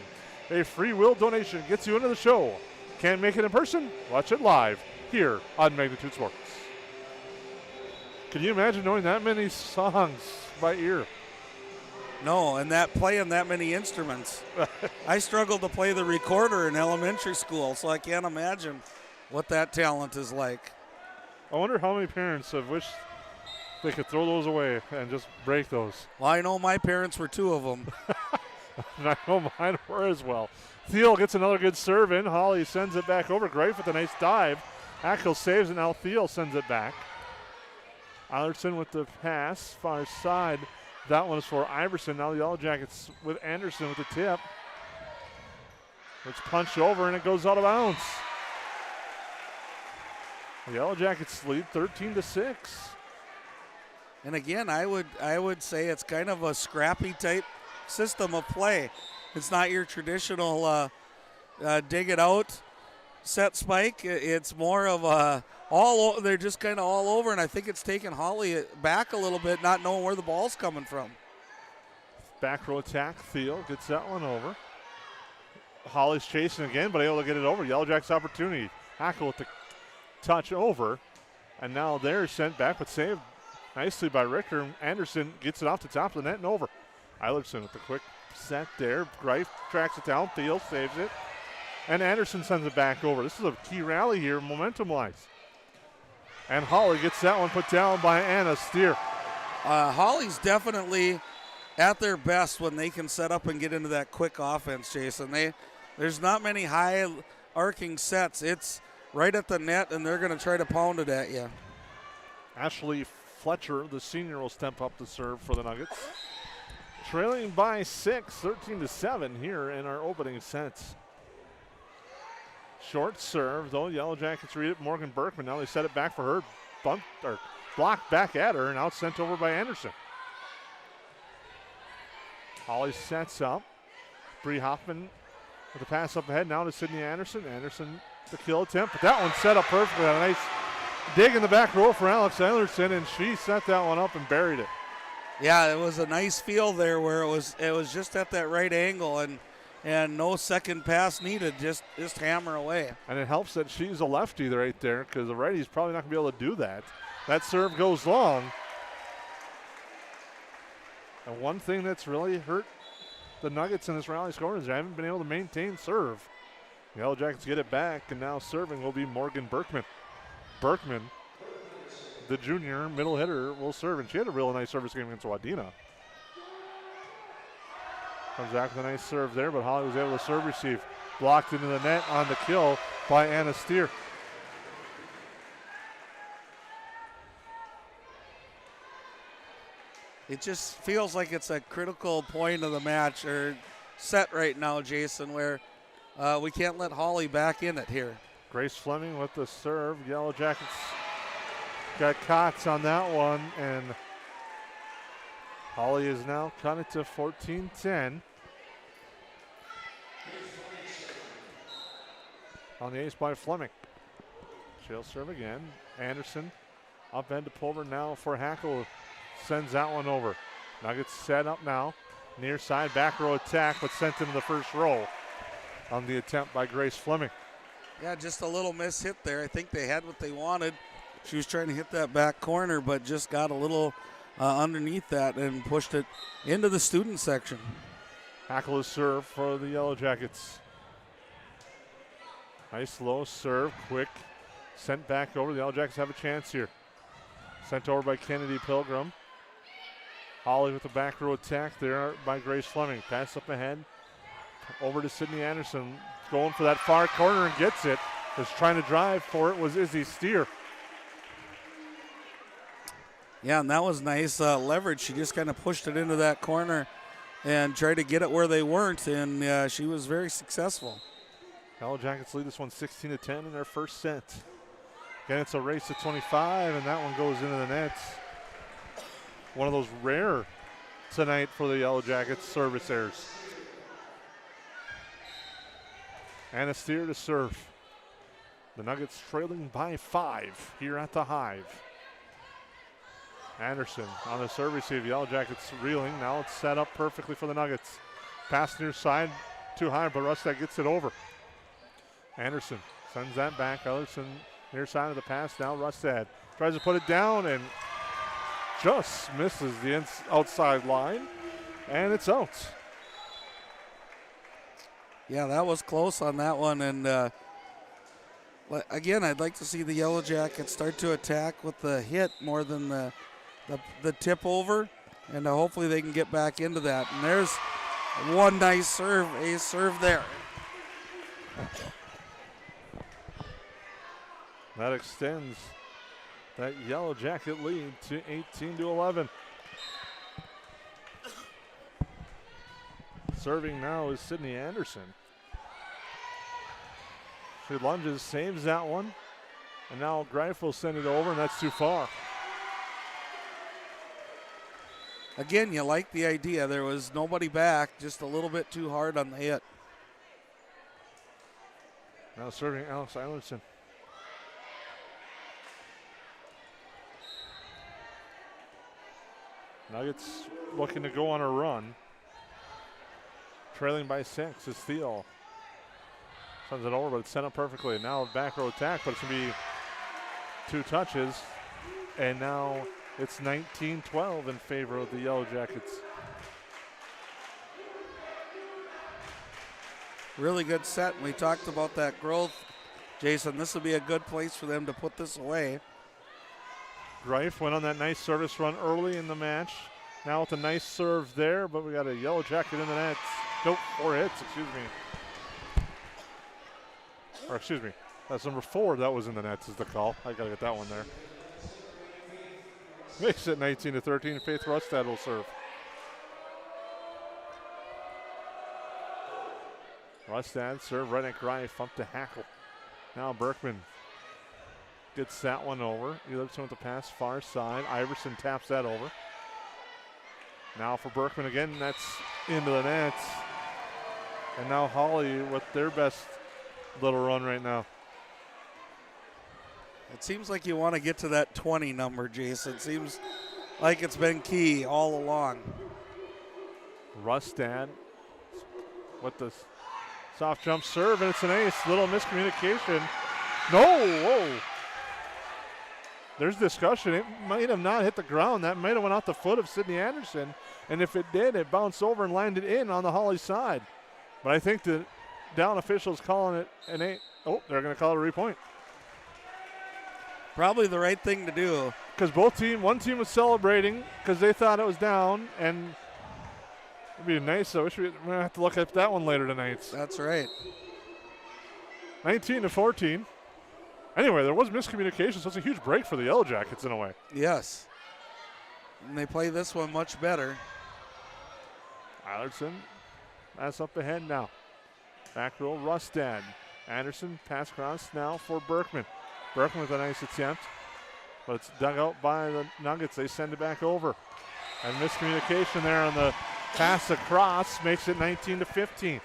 A free will donation gets you into the show. Can't make it in person? Watch it live here on Magnitude Sports. Can you imagine knowing that many songs by ear? No, and that playing that many instruments. I struggled to play the recorder in elementary school, so I can't imagine what that talent is like. I wonder how many parents have wished they could throw those away and just break those. Well, I know my parents were two of them. And I know mine were as well. Thiel gets another good serve in. Hawley sends it back over. Greif with a nice dive. Hackle saves, and now Thiel sends it back. Eilertson with the pass, far side. That one is for Iverson. Now the Yellow Jackets with Anderson with the tip. It's punched over, and it goes out of bounds. The Yellow Jackets lead 13-6. And again, I would say it's kind of a scrappy type system of play. It's not your traditional dig it out, set spike. It's more of a they're just kind of all over, and I think it's taken Hawley back a little bit, not knowing where the ball's coming from. Back row attack. Thiel gets that one over. Hawley's chasing again, but able to get it over. Yellow Jackets opportunity. Hackle with the touch over. And now they're sent back, but saved nicely by Richter. Anderson gets it off the top of the net and over. Eilertson with the quick set there. Greif tracks it down, Thiel saves it. And Anderson sends it back over. This is a key rally here, momentum-wise. And Hawley gets that one put down by Anna Steer. Hawley's definitely at their best when they can set up and get into that quick offense, Jason. There's not many high arcing sets. It's right at the net, and they're going to try to pound it at you. Ashley Fletcher, the senior, will step up to serve for the Nuggets. Trailing by 6, 13-7 here in our opening sets. Short serve, though. Yellow Jackets read it. Morgan Berkman. Now they set it back for her. Bumped or blocked back at her, and out sent over by Anderson. Hawley sets up. Bree Hoffman with the pass up ahead. Now to Sydney Anderson. Anderson the kill attempt, but that one set up perfectly. A nice dig in the back row for Alex Eilertson, and she set that one up and buried it. Yeah, it was a nice feel there where it was just at that right angle, and no second pass needed, just hammer away. And it helps that she's a lefty right there, because the righty's probably not going to be able to do that. That serve goes long. And one thing that's really hurt the Nuggets in this rally scoring is they haven't been able to maintain serve. The Yellow Jackets get it back, and now serving will be Morgan Berkman. Berkman, the junior middle hitter, will serve, and she had a real nice service game against Wadena. Comes back with a nice serve there, but Hawley was able to serve receive. Blocked into the net on the kill by Anna Steer. It just feels like it's a critical point of the match or set right now, Jason, where we can't let Hawley back in it here. Grace Fleming with the serve. Yellow Jackets got Cox on that one, and Hawley is now cut it to 14-10. On the ace by Fleming. She'll serve again. Anderson up end to Pulver now for Hackle. Sends that one over. Nuggets set up now. Near side back row attack, but sent into the first row on the attempt by Grace Fleming. Yeah, just a little miss hit there. I think they had what they wanted. She was trying to hit that back corner, but just got a little underneath that and pushed it into the student section. Hackle is serve for the Yellow Jackets. Nice low serve, quick. Sent back over. The Yellow Jackets have a chance here. Sent over by Kennedy Pilgrim. Hawley with the back row attack there by Grace Fleming. Pass up ahead. Over to Sydney Anderson. Going for that far corner and gets it. Was trying to drive for it was Izzy Steer. Yeah, and that was nice leverage. She just kind of pushed it into that corner and tried to get it where they weren't, and she was very successful. Yellow Jackets lead this one 16-10 in their first set. Again, it's a race to 25, and that one goes into the net. One of those rare tonight for the Yellow Jackets service errors. Anna Steer to serve. The Nuggets trailing by 5 here at the Hive. Anderson on the serve receive. Yellow Jackets reeling. Now it's set up perfectly for the Nuggets. Pass near side, too high, but Rustad gets it over. Anderson sends that back. Ellerson near side of the pass. Now Rustad tries to put it down and just misses the outside line, and it's out. Yeah, that was close on that one, and again, I'd like to see the Yellow Jackets start to attack with the hit more than the tip over, and hopefully they can get back into that. And there's one nice serve, ace serve there. That extends that Yellow Jacket lead to 18-11. Serving now is Sydney Anderson. She lunges, saves that one, and now Greif will send it over, and that's too far. Again, you like the idea. There was nobody back, just a little bit too hard on the hit. Now serving Alex Eilertson. Nuggets looking to go on a run. Trailing by 6 is Thiel. Sends it over, but it's sent up perfectly. Now back row attack, but it's going to be 2 touches. And now it's 19-12 in favor of the Yellow Jackets. Really good set. We talked about that growth. Jason, this will be a good place for them to put this away. Greif went on that nice service run early in the match. Now with a nice serve there, but we got a Yellow Jacket in the net. Nope, 4 hits, excuse me. Or excuse me, that's number 4 that was in the nets is the call. I gotta get that one there. Makes it 19-13. Faith Rustad will serve. Rustad serve right at Greif, up to Hackle. Now Berkman gets that one over. Elertson with the pass far side. Iverson taps that over. Now for Berkman again, that's into the nets. And now Hawley with their best little run right now. It seems like you want to get to that 20 number, Jason. It seems like it's been key all along. Rustad with the soft jump serve, and it's an ace. Little miscommunication. No, whoa. There's discussion. It might have not hit the ground. That might have went off the foot of Sidney Anderson. And if it did, it bounced over and landed in on the Hawley side. But I think the down official's calling it an eight. Oh, they're going to call it a repoint. Probably the right thing to do. Because one team was celebrating because they thought it was down, and it'd be nice. I wish we're going to have to look at that one later tonight. That's right. 19-14. Anyway, there was miscommunication, so it's a huge break for the Yellow Jackets in a way. Yes. And they play this one much better. Eilertson, pass up ahead now. Back row, Rustad. Anderson, pass cross now for Berkman. Berkman with a nice attempt, but it's dug out by the Nuggets. They send it back over. And miscommunication there on the pass across makes it 19-15.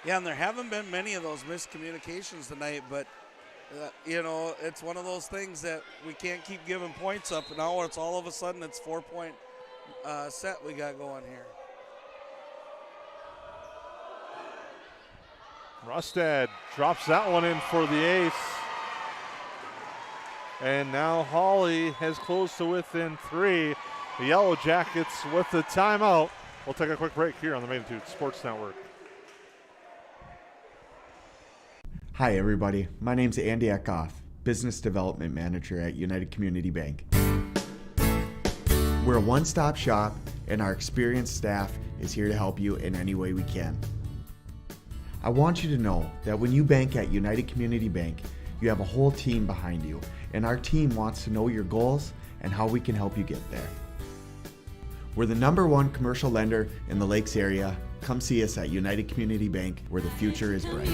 Yeah, and there haven't been many of those miscommunications tonight, but it's one of those things that we can't keep giving points up. Now it's all of a sudden it's 4-point set we got going here. Rustad drops that one in for the ace. And now Hawley has closed to within 3. The Yellow Jackets with the timeout. We'll take a quick break here on the Magnitude Sports Network. Hi everybody, my name's Andy Eckhoff, Business Development Manager at United Community Bank. We're a one-stop shop and our experienced staff is here to help you in any way we can. I want you to know that when you bank at United Community Bank, you have a whole team behind you, and our team wants to know your goals and how we can help you get there. We're the #1 commercial lender in the Lakes area. Come see us at United Community Bank, where the future is bright.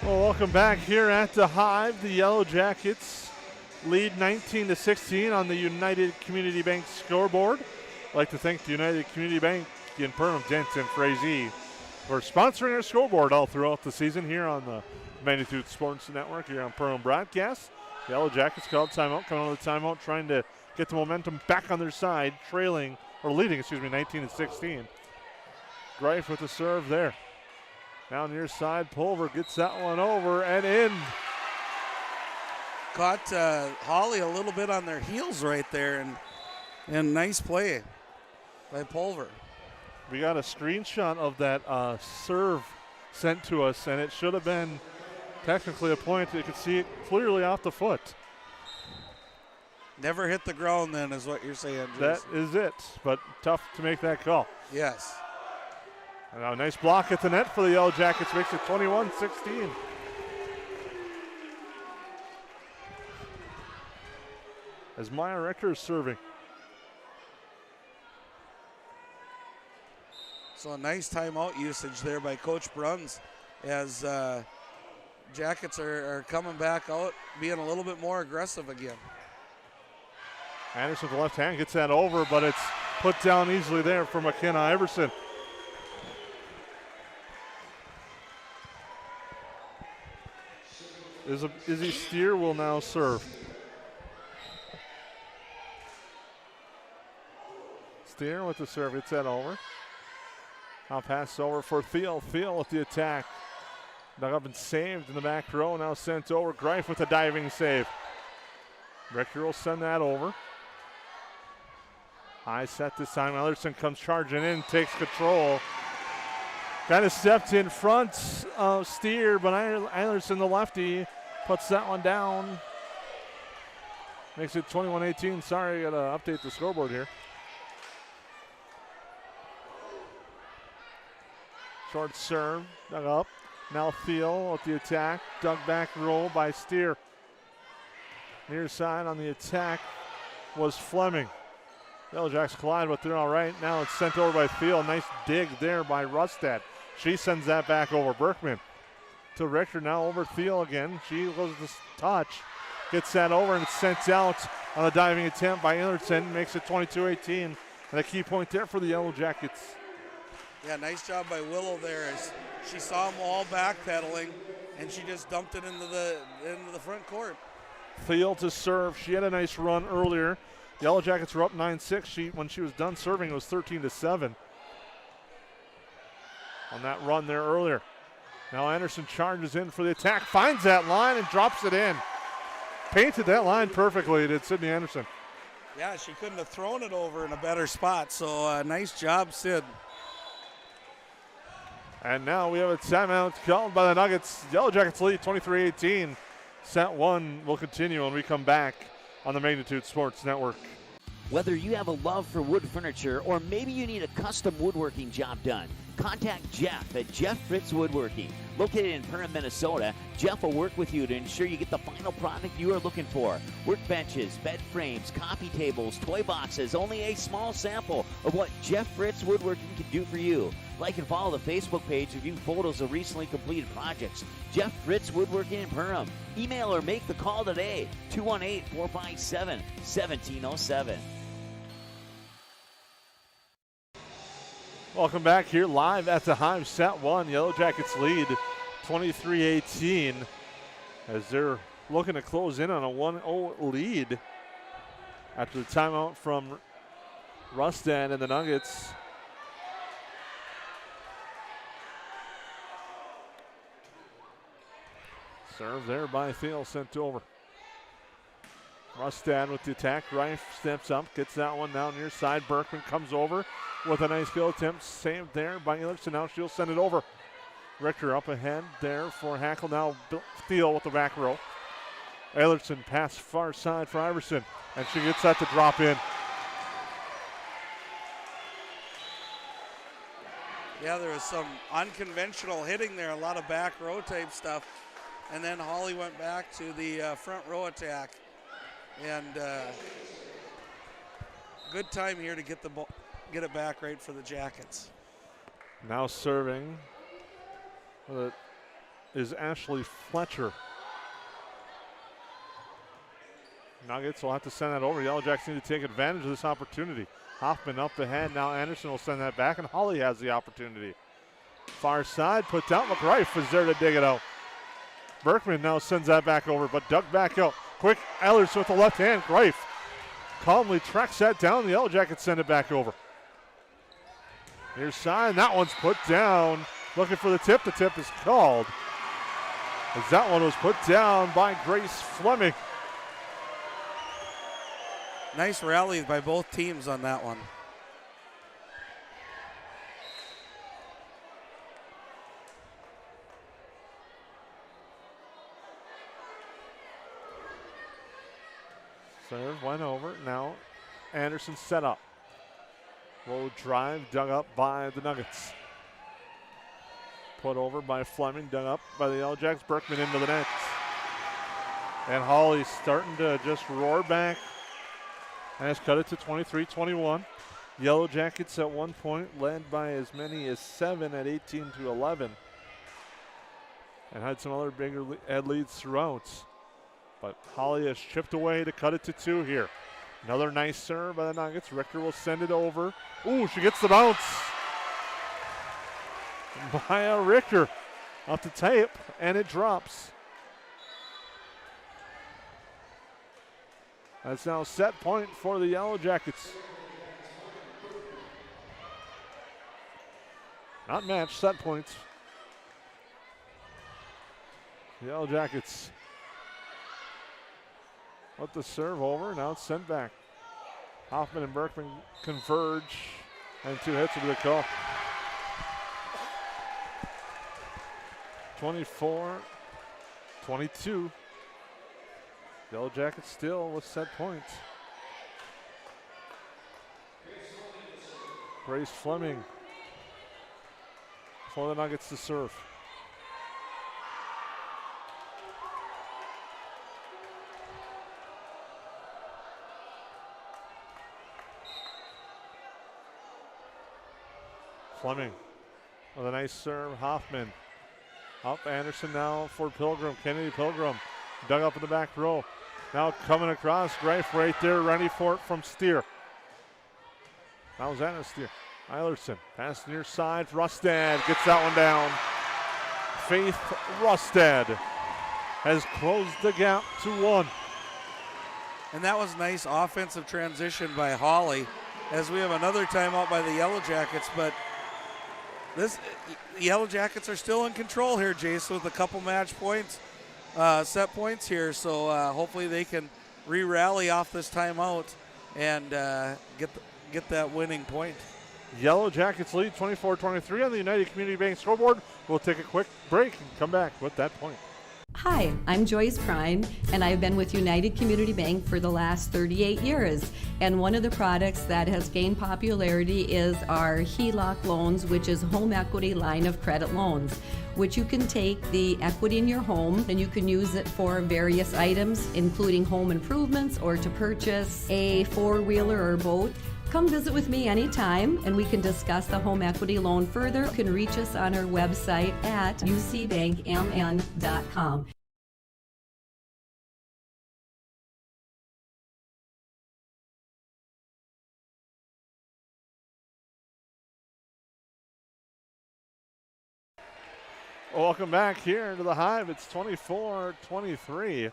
Well, welcome back here at the Hive. The Yellow Jackets lead 19-16 on the United Community Bank scoreboard. I'd like to thank the United Community Bank in Perham, Denton, Frazee for sponsoring our scoreboard all throughout the season here on the Magnitude Sports Network here on Perham Broadcast. The Yellow Jackets called timeout, coming out of the timeout, trying to get the momentum back on their side, leading, 19-16. Greif with the serve there. Now near side, Pulver gets that one over and in. Caught Hawley a little bit on their heels right there, and nice play by Pulver. We got a screenshot of that serve sent to us, and it should have been technically a point. You could see it clearly off the foot. Never hit the ground then is what you're saying, Jason. That is it, but tough to make that call. Yes. And now a nice block at the net for the Yellow Jackets, makes it 21-16. As Maya Rector is serving. So a nice timeout usage there by Coach Bruns as Jackets are coming back out, being a little bit more aggressive again. Anderson with the left hand gets that over, but it's put down easily there for McKenna Iverson. Izzy Steer will now serve. Steer with the serve, gets that over. Now pass over for Thiel. Thiel with the attack. Dug up and saved in the back row. Now sent over. Greif with a diving save. Richter will send that over. High set this time. Ellerson comes charging in, takes control. Kind of stepped in front of Steer, but Eilerson, the lefty, puts that one down. Makes it 21-18. Sorry, got to update the scoreboard here. Short serve, dug up. Now Thiel with the attack. Dug back roll by Steer. Near side on the attack was Fleming. Yellowjacks collide, but they're all right. Now it's sent over by Thiel. Nice dig there by Rustad. She sends that back over. Berkman to Richter. Now over Thiel again. She goes to touch. Gets that over and it's sent out on a diving attempt by Illerton. Makes it 22-18. And a key point there for the Yellowjackets. Yeah, nice job by Willow there as she saw them all backpedaling and she just dumped it into the front court. Thiel to serve. She had a nice run earlier. Yellowjackets were up 9-6. When she was done serving, it was 13-7. On that run there earlier. Now Anderson charges in for the attack, finds that line and drops it in. Painted that line perfectly, did Sydney Anderson. Yeah, she couldn't have thrown it over in a better spot, so nice job, Sid. And now we have a timeout called by the Nuggets. Yellowjackets lead 23-18. Set one will continue when we come back on the Magnitude Sports Network. Whether you have a love for wood furniture or maybe you need a custom woodworking job done, contact Jeff at Jeff Fritz Woodworking. Located in Perham, Minnesota, Jeff will work with you to ensure you get the final product you are looking for. Workbenches, bed frames, coffee tables, toy boxes, only a small sample of what Jeff Fritz Woodworking can do for you. Like and follow the Facebook page to view photos of recently completed projects. Jeff Fritz Woodworking in Perham. Email or make the call today, 218-457-1707. Welcome back here live at the Hive. Set one. Yellowjackets lead 23-18 as they're looking to close in on a 1-0 lead after the timeout from Rustad and the Nuggets. Serve there by Thiel, sent over. Rustad with the attack. Reif steps up, gets that one down near side. Berkman comes over with a nice kill attempt. Saved there by Ellerson. Now she'll send it over. Richter up ahead there for Hackle. Now Thiel with the back row. Ellerson pass far side for Iverson. And she gets that to drop in. Yeah, there was some unconventional hitting there, a lot of back row type stuff. And then Hawley went back to the front row attack. And good time here to get the ball, get it back right for the Jackets. Now serving is Ashley Fletcher. Nuggets will have to send that over. Yellowjacks need to take advantage of this opportunity. Hoffman up ahead. Now Anderson will send that back, and Hawley has the opportunity. Far side, put down. McGrife is there to dig it out. Berkman now sends that back over, but dug back out. Quick, Ehlers with the left hand. Greif calmly tracks that down. The Yellowjackets send it back over. Near side, that one's put down. Looking for the tip. The tip is called. As that one was put down by Grace Fleming. Nice rallies by both teams on that one. Serve went over. Now Anderson set up. Low drive dug up by the Nuggets. Put over by Fleming, dug up by the Yellowjacks. Berkman into the net. And Hawley's starting to just roar back. And has cut it to 23-21. Yellowjackets at one point led by as many as 7 at 18-11. And had some other bigger leads throughout. But Hawley has chipped away to cut it to 2 here. Another nice serve by the Nuggets. Richter will send it over. Ooh, she gets the bounce. By Richter off the tape, and it drops. That's now set point for the Yellowjackets. Not matched, set points. The Yellow Jackets let the serve over. Now it's sent back. Hoffman and Berkman converge, and 2 hits will be the call. 24-22. Yellow Jackets still with set points. Grace Fleming for the Nuggets to serve. Fleming with a nice serve. Hoffman up. Anderson now for Pilgrim. Kennedy Pilgrim dug up in the back row. Now coming across. Greif right there, ready for it from Steer. That was Anna Steer. Eilerson pass near side. Rustad gets that one down. Faith Rustad has closed the gap to 1. And that was nice offensive transition by Hawley, as we have another timeout by the Yellow Jackets. But the Yellow Jackets are still in control here, Jason, with a couple match points, set points here. So hopefully they can re-rally off this timeout and get that winning point. Yellow Jackets lead 24-23 on the United Community Bank scoreboard. We'll take a quick break and come back with that point. Hi, I'm Joyce Prime, and I've been with United Community Bank for the last 38 years. And one of the products that has gained popularity is our HELOC loans, which is home equity line of credit loans, which you can take the equity in your home and you can use it for various items, including home improvements or to purchase a four-wheeler or boat. Come visit with me anytime and we can discuss the home equity loan further. You can reach us on our website at ucbankmn.com. Welcome back here to the Hive. It's 24-23.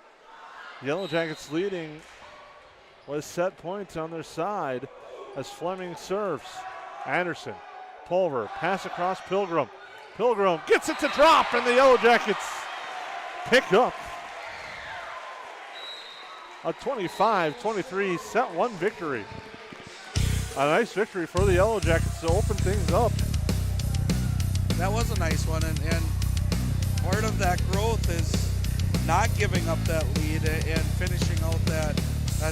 Yellow Jackets leading with set points on their side as Fleming serves. Anderson, Pulver, pass across Pilgrim. Pilgrim gets it to drop, and the Yellow Jackets pick up a 25-23 set 1 victory. A nice victory for the Yellow Jackets to open things up. That was a nice one, and part of that growth is not giving up that lead and finishing out that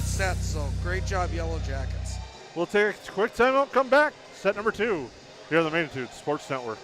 set. So great job, Yellow Jackets. We'll take a quick timeout, come back. Set number 2 here on the Magnitude Sports Network.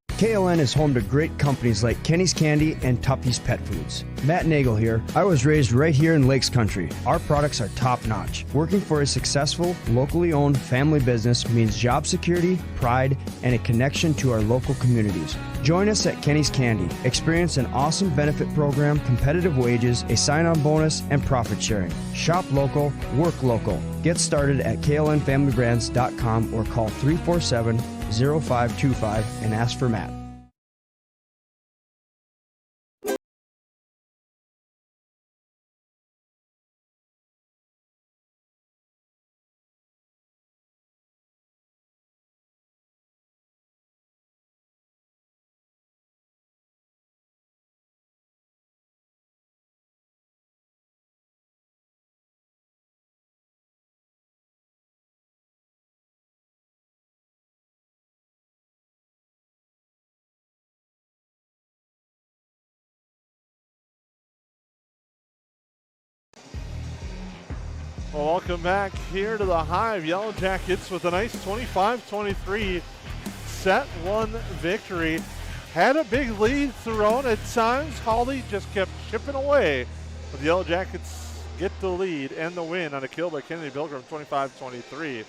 KLN is home to great companies like Kenny's Candy and Tuffy's Pet Foods. Matt Nagel here. I was raised right here in Lakes Country. Our products are top-notch. Working for a successful, locally owned family business means job security, pride, and a connection to our local communities. Join us at Kenny's Candy. Experience an awesome benefit program, competitive wages, a sign-on bonus, and profit sharing. Shop local, work local. Get started at klnfamilybrands.com or call 347-0525 and ask for Matt. Well, welcome back here to the Hive. Yellow Jackets with a nice 25-23 set 1 victory. Had a big lead throughout at times. Hawley just kept chipping away. But the Yellow Jackets get the lead and the win on a kill by Kennedy Pilgrim, 25-23.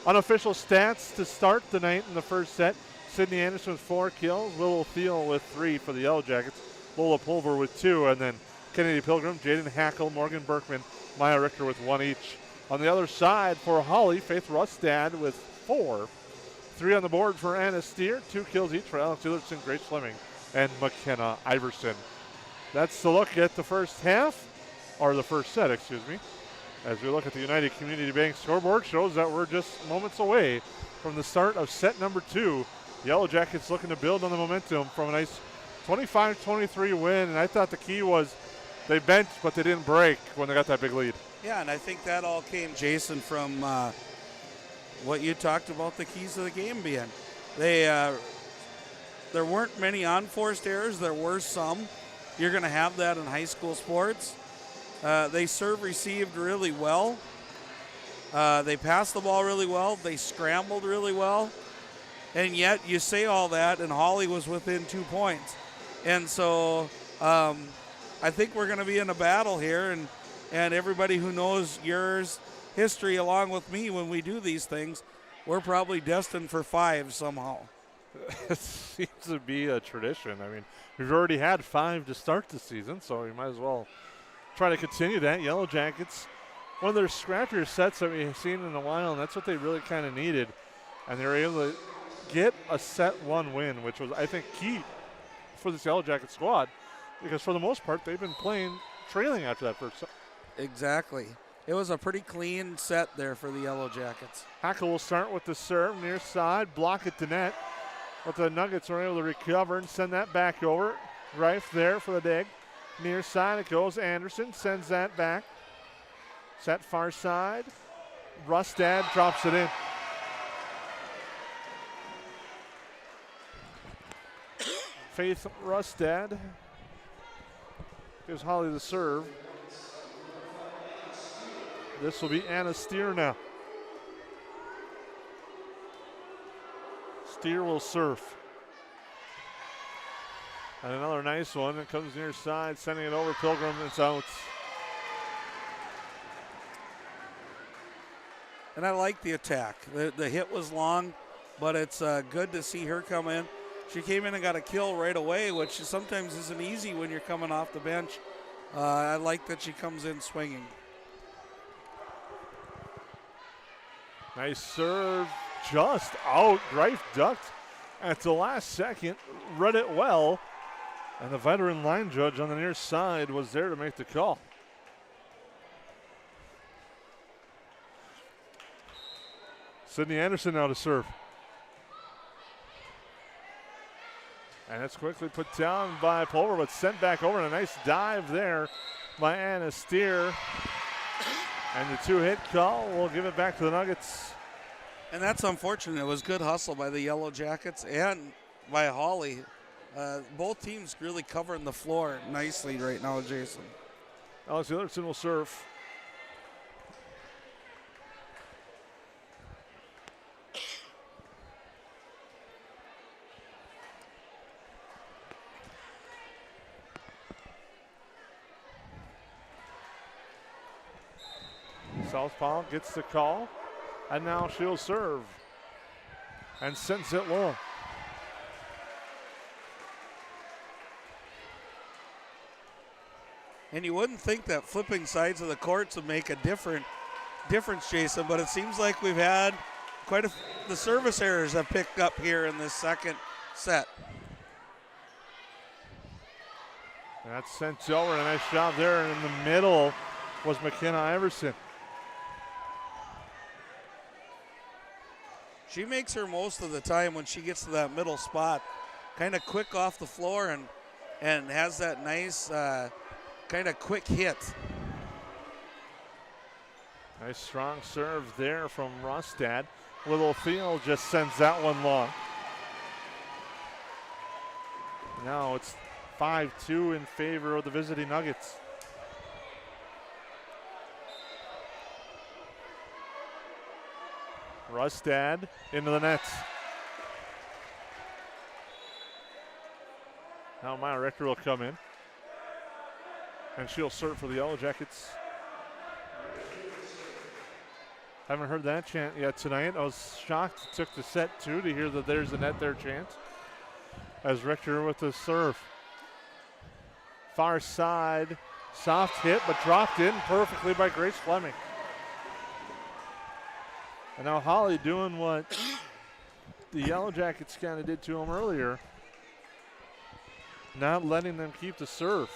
Unofficial stats to start the night in the first set. Sydney Anderson with 4 kills. Willow Thiel with 3 for the Yellow Jackets. Lola Pulver with 2. And then Kennedy Pilgrim, Jaden Hackle, Morgan Berkman, Maya Richter with 1 each. On the other side for Hawley, Faith Rustad with 4. 3 on the board for Anna Steer. 2 kills each for Alex Ullerson, Grace Fleming, and McKenna Iverson. That's the look at the first half, or the first set, excuse me. As we look at the United Community Bank scoreboard, shows that we're just moments away from the start of set number 2. Yellow Jackets looking to build on the momentum from a nice 25-23 win, and I thought the key was they bent, but they didn't break when they got that big lead. Yeah, and I think that all came, Jason, from what you talked about the keys of the game being. There weren't many unforced errors. There were some. You're going to have that in high school sports. They received really well. They passed the ball really well. They scrambled really well. And yet you say all that, and Hawley was within 2 points. And so I think we're going to be in a battle here, and everybody who knows yours history along with me when we do these things, we're probably destined for 5 somehow. It seems to be a tradition. I mean, we've already had 5 to start the season, so we might as well try to continue that. Yellow Jackets, one of their scrappier sets that we've seen in a while, and that's what they really kind of needed. And they were able to get a set 1 win, which was, I think, key for this Yellow Jacket squad, because for the most part, they've been playing trailing after that first set. Exactly. It was a pretty clean set there for the Yellow Jackets. Hackle will start with the serve near side, block it to net. But the Nuggets are able to recover and send that back over. Rife there for the dig. Near side it goes. Anderson sends that back. Set far side. Rustad drops it in. Faith Rustad gives Hawley the serve. This will be Anna Steer now. Steer will serve. And another nice one. It comes near side, sending it over. Pilgrim, it's out. And I like the attack. The hit was long, but it's good to see her come in. She came in and got a kill right away, which sometimes isn't easy when you're coming off the bench. I like that she comes in swinging. Nice serve, just out. Greif ducked at the last second, read it well, and the veteran line judge on the near side was there to make the call. Sydney Anderson now to serve. And it's quickly put down by Pulver, but sent back over, and a nice dive there by Anna Steer. And the 2-hit call will give it back to the Nuggets. And that's unfortunate. It was good hustle by the Yellow Jackets and by Hawley. Both teams really covering the floor nicely right now, Jason. Alex Hillerson will serve. Southpaw gets the call, and now she'll serve and sends it low. And you wouldn't think that flipping sides of the courts would make a difference, Jason, but it seems like we've had the service errors have picked up here in this second set. And that's sent over, and a nice job there. And in the middle was McKenna Iverson. She makes her most of the time when she gets to that middle spot, kind of quick off the floor and has that nice kind of quick hit. Nice strong serve there from Rostad. Little Thiel just sends that one long. Now it's 5-2 in favor of the visiting Nuggets. Rustad into the nets. Now Maya Richter will come in. And she'll serve for the Yellow Jackets. Haven't heard that chant yet tonight. I was shocked it took the set two to hear that there's a net there chant. As Richter with the serve. Far side, soft hit, but dropped in perfectly by Grace Fleming. And now Hawley doing what the Yellow Jackets kind of did to him earlier. Not letting them keep the serve.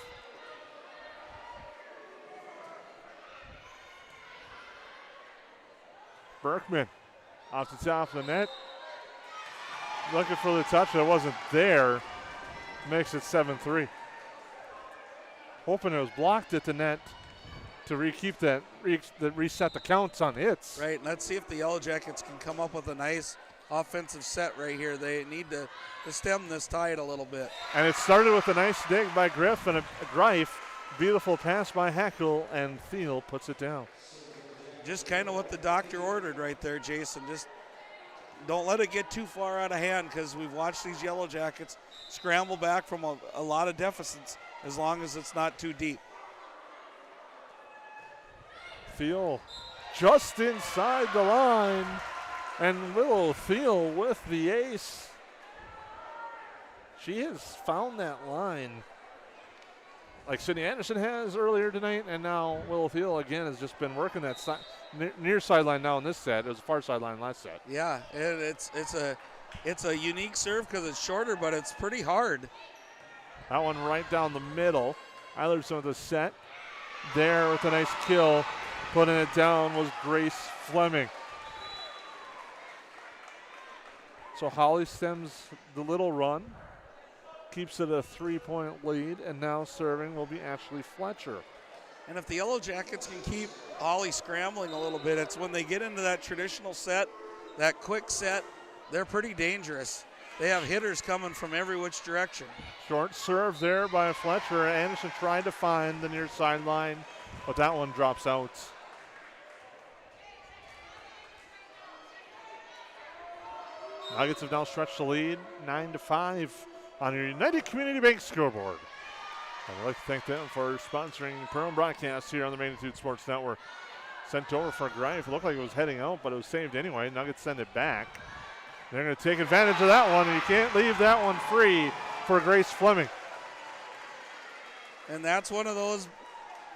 Berkman off the top of the net. Looking for the touch that wasn't there. Makes it 7-3. Hoping it was blocked at the net to reset the counts on hits. Right, and let's see if the Yellow Jackets can come up with a nice offensive set right here. They need to stem this tide a little bit. And it started with a nice dig by Griff and a Greif. Beautiful pass by Hackle, and Thiel puts it down. Just kind of what the doctor ordered right there, Jason. Just don't let it get too far out of hand, because we've watched these Yellow Jackets scramble back from a lot of deficits as long as it's not too deep. Thiel just inside the line, and Willow Thiel with the ace. She has found that line like Sydney Anderson has earlier tonight, and now Willow Thiel again has just been working that near sideline now in this set. It was a far sideline last set. Yeah, it's a unique serve because it's shorter, but it's pretty hard. That one right down the middle. Eilerson with the set. There with a nice kill. Putting it down was Grace Fleming. So Hawley stems the little run. Keeps it a 3-point lead, and now serving will be Ashley Fletcher. And if the Yellow Jackets can keep Hawley scrambling a little bit, it's when they get into that traditional set, that quick set, they're pretty dangerous. They have hitters coming from every which direction. Short serve there by Fletcher. Anderson tried to find the near sideline, but that one drops out. Nuggets have now stretched the lead 9-5 on your United Community Bank scoreboard. I'd like to thank them for sponsoring Perham broadcast here on the Magnitude Sports Network. Sent over for Greif. It looked like it was heading out, but it was saved anyway. Nuggets send it back. They're going to take advantage of that one, and you can't leave that one free for Grace Fleming. And that's one of those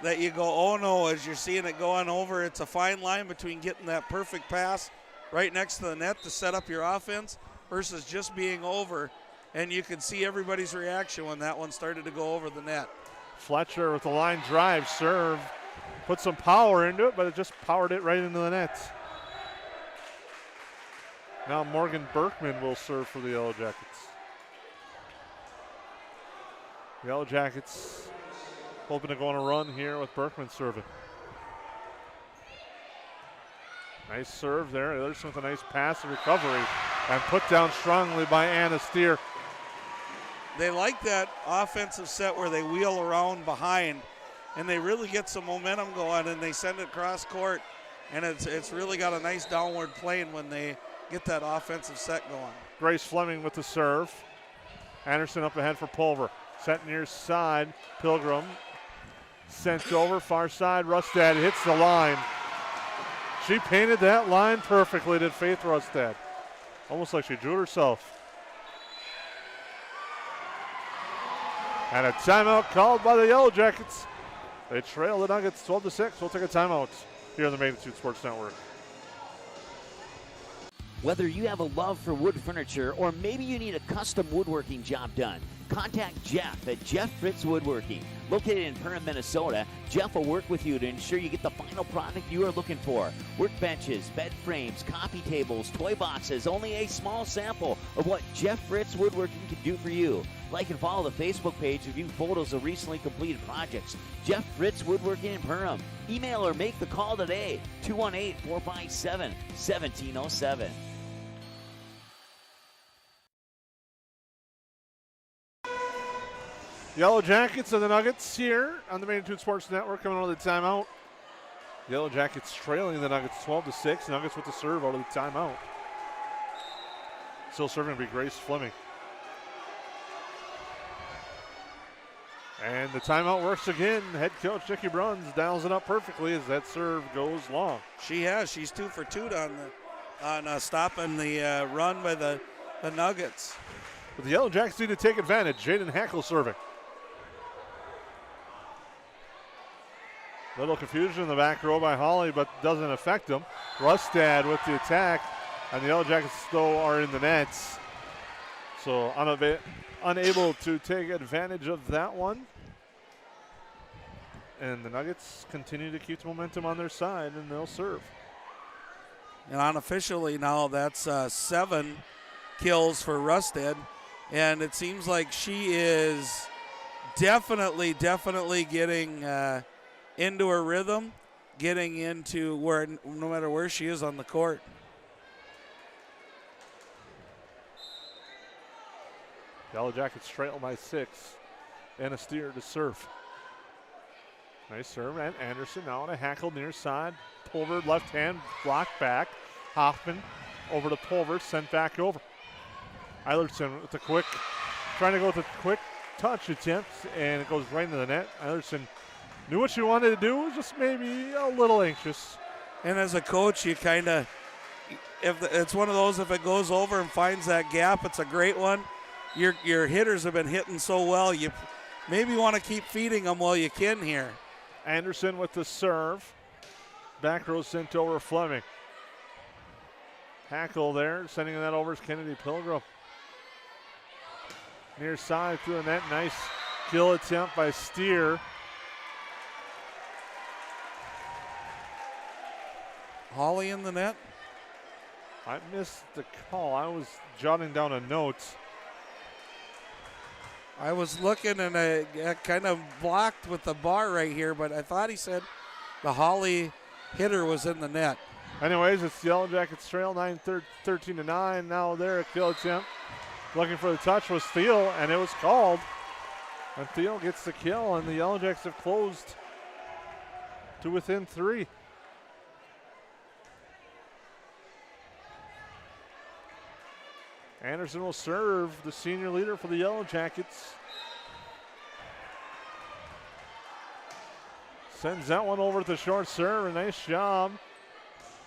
that you go, oh no, as you're seeing it going over. It's a fine line between getting that perfect pass right next to the net to set up your offense versus just being over. And you could see everybody's reaction when that one started to go over the net. Fletcher with the line drive serve. Put some power into it, but it just powered it right into the net. Now Morgan Berkman will serve for the Yellow Jackets. The Yellow Jackets hoping to go on a run here with Berkman serving. Nice serve there. Anderson with a nice pass and recovery, and put down strongly by Anna Steer. They like that offensive set where they wheel around behind, and they really get some momentum going, and they send it cross court, and it's really got a nice downward plane when they get that offensive set going. Grace Fleming with the serve. Anderson up ahead for Pulver. Set near side. Pilgrim sent over far side. Rustad hits the line. She painted that line perfectly, did Faith Rustad. Almost like she drew it herself. And a timeout called by the Yellow Jackets. They trail the Nuggets 12-6. We'll take a timeout here on the Magnitude Sports Network. Whether you have a love for wood furniture or maybe you need a custom woodworking job done, contact Jeff at Jeff Fritz Woodworking. Located in Perham, Minnesota, Jeff will work with you to ensure you get the final product you are looking for. Workbenches, bed frames, coffee tables, toy boxes, only a small sample of what Jeff Fritz Woodworking can do for you. Like and follow the Facebook page to view photos of recently completed projects. Jeff Fritz Woodworking in Perham. Email or make the call today, 218-457-1707. Yellow Jackets and the Nuggets here on the Magnitude Sports Network coming out of the timeout. Yellow Jackets trailing the Nuggets 12-6. Nuggets with the serve out of the timeout. Still serving will be Grace Fleming. And the timeout works again. Head coach Nikki Bruns dials it up perfectly as that serve goes long. She has. She's 2 for 2 on stopping the run by the Nuggets. But the Yellow Jackets need to take advantage. Jaden Hackle serving. Little confusion in the back row by Hawley, but doesn't affect them. Rustad with the attack, and the Yellow Jackets still are in the nets. So unable to take advantage of that one. And the Nuggets continue to keep the momentum on their side, and they'll serve. And unofficially now that's 7 kills for Rusted. And it seems like she is definitely getting into her rhythm, getting into where no matter where she is on the court. Yellow Jackets trail by 6. And a steer to serve. Nice serve, and Anderson now on a Hackle near side. Pulver left hand, blocked back. Hoffman over to Pulver, sent back over. Eilertson with the quick, trying to go with a quick touch attempt, and it goes right into the net. Eilertson knew what she wanted to do, was just maybe a little anxious. And as a coach, you kind of, if it's one of those, if it goes over and finds that gap, it's a great one. Your hitters have been hitting so well, you maybe want to keep feeding them while you can here. Anderson with the serve. Back row sent over Fleming. Hackle there, sending that over is Kennedy Pilgrim. Near side through the net, nice kill attempt by Steer. Hawley in the net. I missed the call. I was jotting down a note. I was looking and I kind of blocked with the bar right here, but I thought he said the Hawley hitter was in the net. Anyways, it's the Yellow Jackets trail 13-9. Now there, a kill attempt. Looking for the touch was Thiel, and it was called. And Thiel gets the kill, and the Yellow Jackets have closed to within 3. Anderson will serve, the senior leader for the Yellow Jackets. Sends that one over to the short serve, a nice job.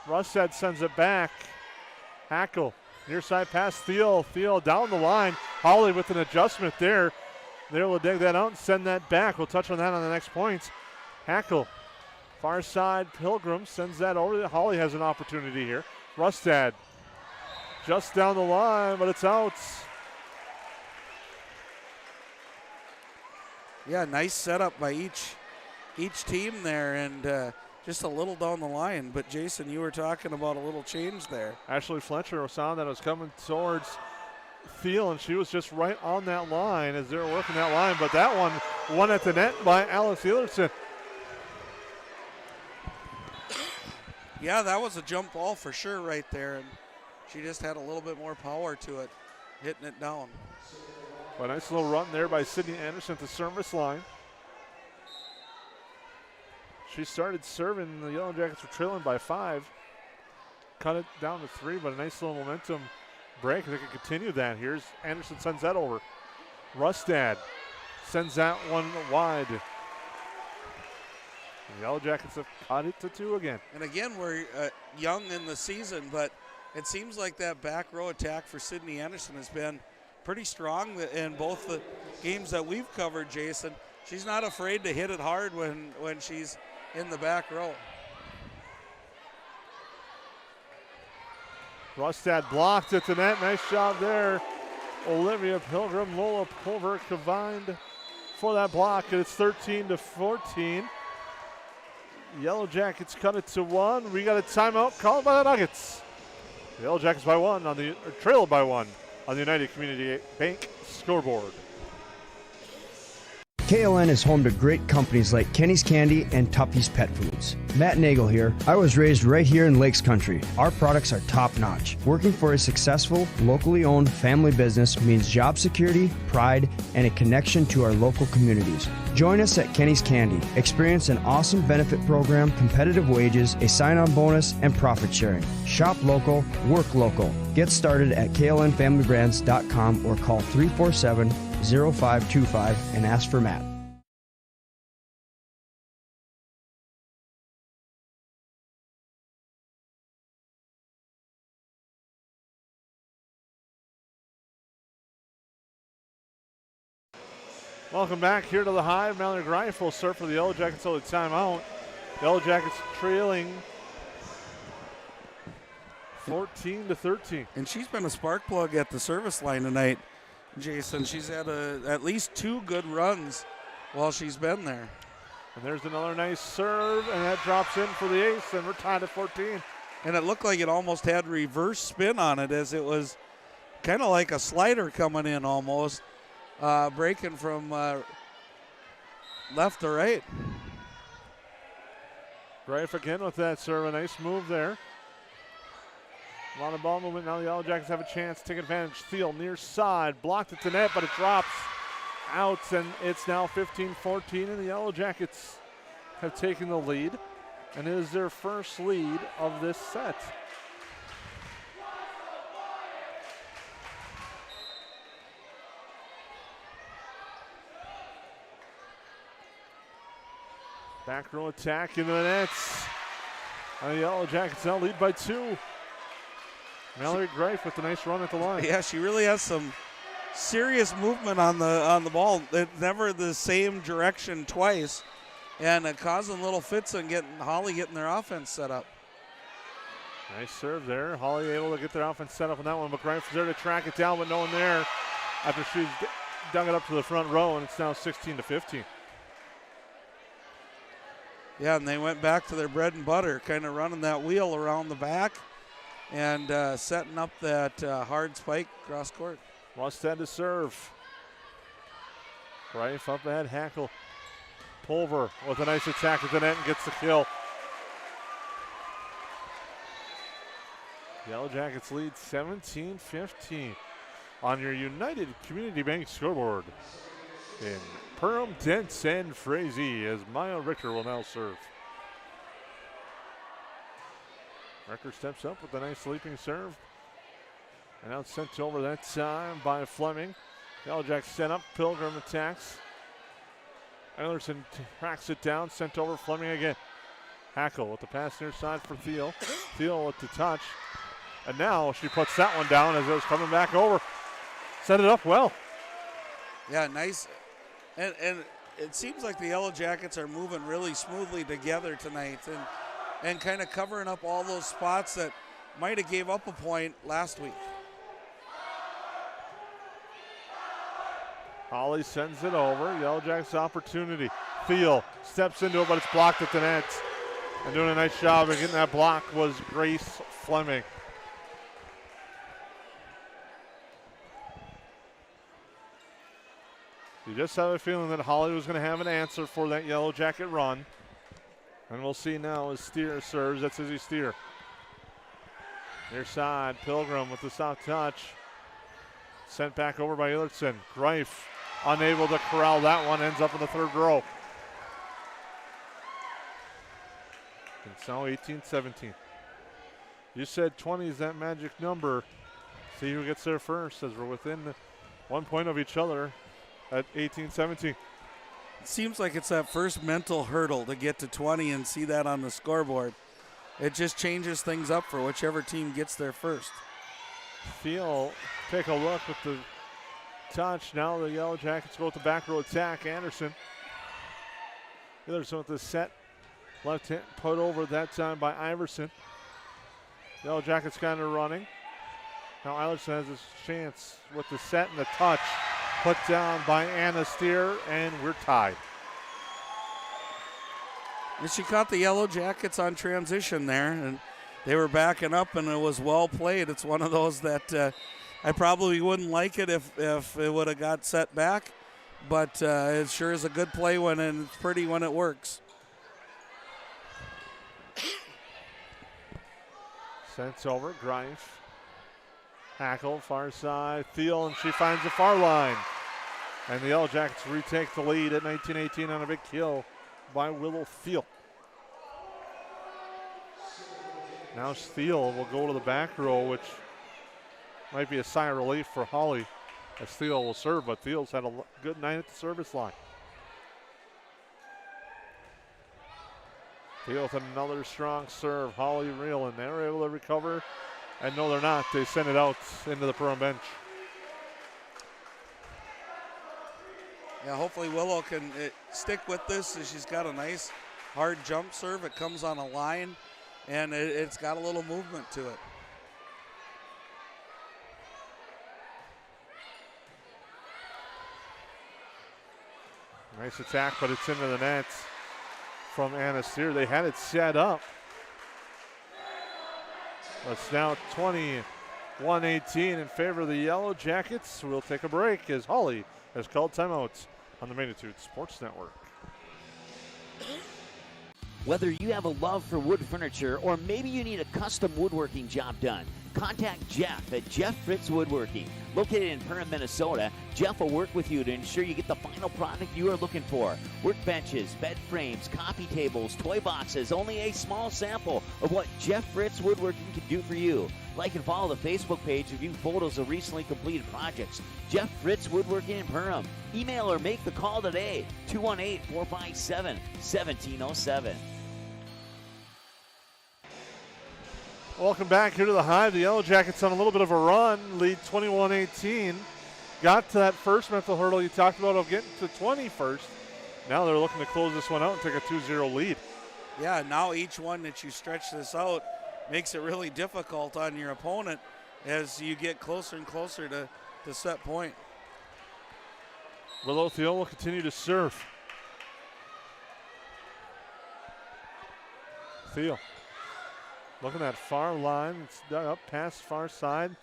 Rusted sends it back. Hackle, near side pass, Thiel down the line. Hawley with an adjustment there. They're able to dig that out and send that back. We'll touch on that on the next points. Hackle, far side, Pilgrim sends that over. Hawley has an opportunity here. Rusted just down the line, but it's out. Yeah, nice setup by each team there, and just a little down the line. But Jason, you were talking about a little change there. Ashley Fletcher saw that was coming towards Thiel, and she was just right on that line as they were working that line. But that one at the net by Alice Eilertson. Yeah, that was a jump ball for sure right there, and she just had a little bit more power to it, hitting it down. A nice little run there by Sydney Anderson at the service line. She started serving. The Yellow Jackets were trailing by 5. Cut it down to 3, but a nice little momentum break. They can continue that. Here's Anderson, sends that over. Rustad sends that one wide. The Yellow Jackets have cut it to 2 again. And again, we're young in the season, but it seems like that back row attack for Sydney Anderson has been pretty strong in both the games that we've covered, Jason. She's not afraid to hit it hard when she's in the back row. Rustad blocked at the net. Nice job there. Olivia Pilgrim, Lola Pulver combined for that block, and it's 13-14. Yellow Jackets cut it to 1. We got a timeout called by the Nuggets. The Yellow Jackets by 1 trailed by 1 on the United Community Bank scoreboard. KLN is home to great companies like Kenny's Candy and Tuffy's Pet Foods. Matt Nagel here. I was raised right here in Lakes Country. Our products are top-notch. Working for a successful, locally owned family business means job security, pride, and a connection to our local communities. Join us at Kenny's Candy. Experience an awesome benefit program, competitive wages, a sign-on bonus, and profit sharing. Shop local, work local. Get started at klnfamilybrands.com or call 347-0525 and ask for Matt. Welcome back here to the Hive. Mallory Greif will serve for the Yellow Jackets till the timeout. Yellow Jackets trailing 14-13. And she's been a spark plug at the service line tonight, Jason. She's had at least 2 good runs while she's been there. And there's another nice serve, and that drops in for the ace, and we're tied at 14. and it looked like it almost had reverse spin on it, as it was kind of like a slider coming in almost, breaking from left to right. Greif again with that serve. A nice move there. A lot of ball movement. Now the Yellow Jackets have a chance to take advantage. Thiel near side. Blocked at the net, but it drops out, and it's now 15-14, and the Yellow Jackets have taken the lead, and it is their first lead of this set. Back row attack into the nets. And the Yellow Jackets now lead by 2. Mallory Greif with a nice run at the line. Yeah, she really has some serious movement on the ball. It's never the same direction twice, and causing little fits and Hawley getting their offense set up. Nice serve there. Hawley able to get their offense set up on that one, but Greif is there to track it down, but no one there after she's dug it up to the front row, and it's now 16-15. Yeah, and they went back to their bread and butter, kind of running that wheel around the back and setting up that hard spike cross court. Rustad to serve. Greif up ahead, Hackle. Pulver with a nice attack at the net and gets the kill. Yellow Jackets lead 17-15 on your United Community Bank scoreboard. In Perham, Dents, and Frazee, as Maya Richter will now serve. Richter steps up with a nice leaping serve. And now it's sent over that time by Fleming. Yellow Jackets sent up, Pilgrim attacks. Eilerson tracks it down, sent over, Fleming again. Hackle with the pass near side for Thiel. Thiel with the touch. And now she puts that one down as it was coming back over. Set it up well. Yeah, nice. And it seems like the Yellow Jackets are moving really smoothly together tonight and kind of covering up all those spots that might have gave up a point last week. Hawley sends it over. Yellow Jackets opportunity. Thiel steps into it, but it's blocked at the net. And doing a nice job of getting that block was Grace Fleming. You just have a feeling that Hawley was going to have an answer for that Yellow Jacket run. And we'll see now as Steer serves. That's Izzy Steer. Near side, Pilgrim with the soft touch. Sent back over by Eilerson. Greif unable to corral that one. Ends up in the third row. It's now 18-17. You said 20 is that magic number. See who gets there first, as we're within 1 point of each other at 18-17. It seems like it's that first mental hurdle to get to 20 and see that on the scoreboard. It just changes things up for whichever team gets there first. Thiel, take a look with the touch. Now the Yellow Jackets go with the back row attack. Anderson. Eilerson with the set. Left hand put over that time by Iverson. Yellow Jackets kind of running. Now Eilerson has his chance with the set and the touch. Put down by Anna Steer, and we're tied. And she caught the Yellow Jackets on transition there, and they were backing up, and it was well played. It's one of those that I probably wouldn't like it if it would have got set back, but it sure is a good play and it's pretty when it works. Sent over, Greif. Hackle, far side, Thiel, and she finds the far line. And the Yellow Jackets retake the lead at 19-18 on a big kill by Willow Thiel. Now Thiel will go to the back row, which might be a sigh of relief for Hawley, as Thiel will serve, but Thiel's had a good night at the service line. Thiel with another strong serve. Hawley reeling. They were able to recover. And no, they're not. They send it out into the Perham bench. Yeah, hopefully Willow can stick with this. She's got a nice hard jump serve. It comes on a line, and it's got a little movement to it. Nice attack, but it's into the net from Anna Steer. They had it set up. It's now 21-18 in favor of the Yellow Jackets. We'll take a break as Hawley has called timeouts on the Magnitude Sports Network. Whether you have a love for wood furniture or maybe you need a custom woodworking job done, contact Jeff at Jeff Fritz Woodworking. Located in Perham, Minnesota, Jeff will work with you to ensure you get the final product you are looking for. Workbenches, bed frames, coffee tables, toy boxes, only a small sample of what Jeff Fritz Woodworking can do for you. Like and follow the Facebook page to view photos of recently completed projects. Jeff Fritz Woodworking in Perham. Email or make the call today, 218-457-1707. Welcome back here to the Hive. The Yellow Jackets on a little bit of a run, lead 21-18. Got to that first mental hurdle you talked about of getting to 20 first. Now they're looking to close this one out and take a 2-0 lead. Yeah, now each one that you stretch this out makes it really difficult on your opponent as you get closer and closer to set point. Willow Thiel will continue to serve. Thiel looking at far line. It's dug up past far side.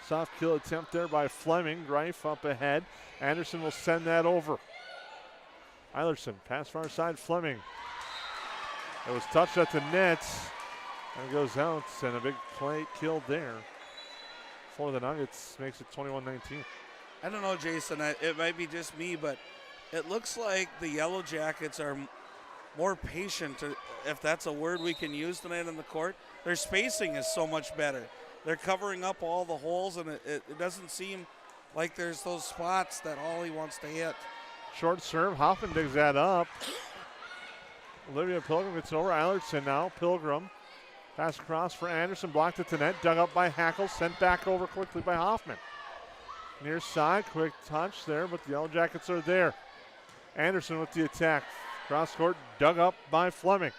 Soft kill attempt there by Fleming. Greif up ahead. Anderson will send that over. Eilerson pass far side. Fleming. It was touched at the net. And it goes out. And a big play killed there for the Nuggets. Makes it 21-19. I don't know, Jason. It might be just me, but it looks like the Yellow Jackets are more patient, if that's a word we can use tonight on the court. Their spacing is so much better. They're covering up all the holes, and it doesn't seem like there's those spots that Hawley wants to hit. Short serve. Hoffman digs that up. Olivia Pilgrim gets over. Eilertson now. Pilgrim. Pass across for Anderson. Blocked at the net. Dug up by Hackle. Sent back over quickly by Hoffman. Near side. Quick touch there, but the Yellow Jackets are there. Anderson with the attack. Cross court. Dug up by Fleming.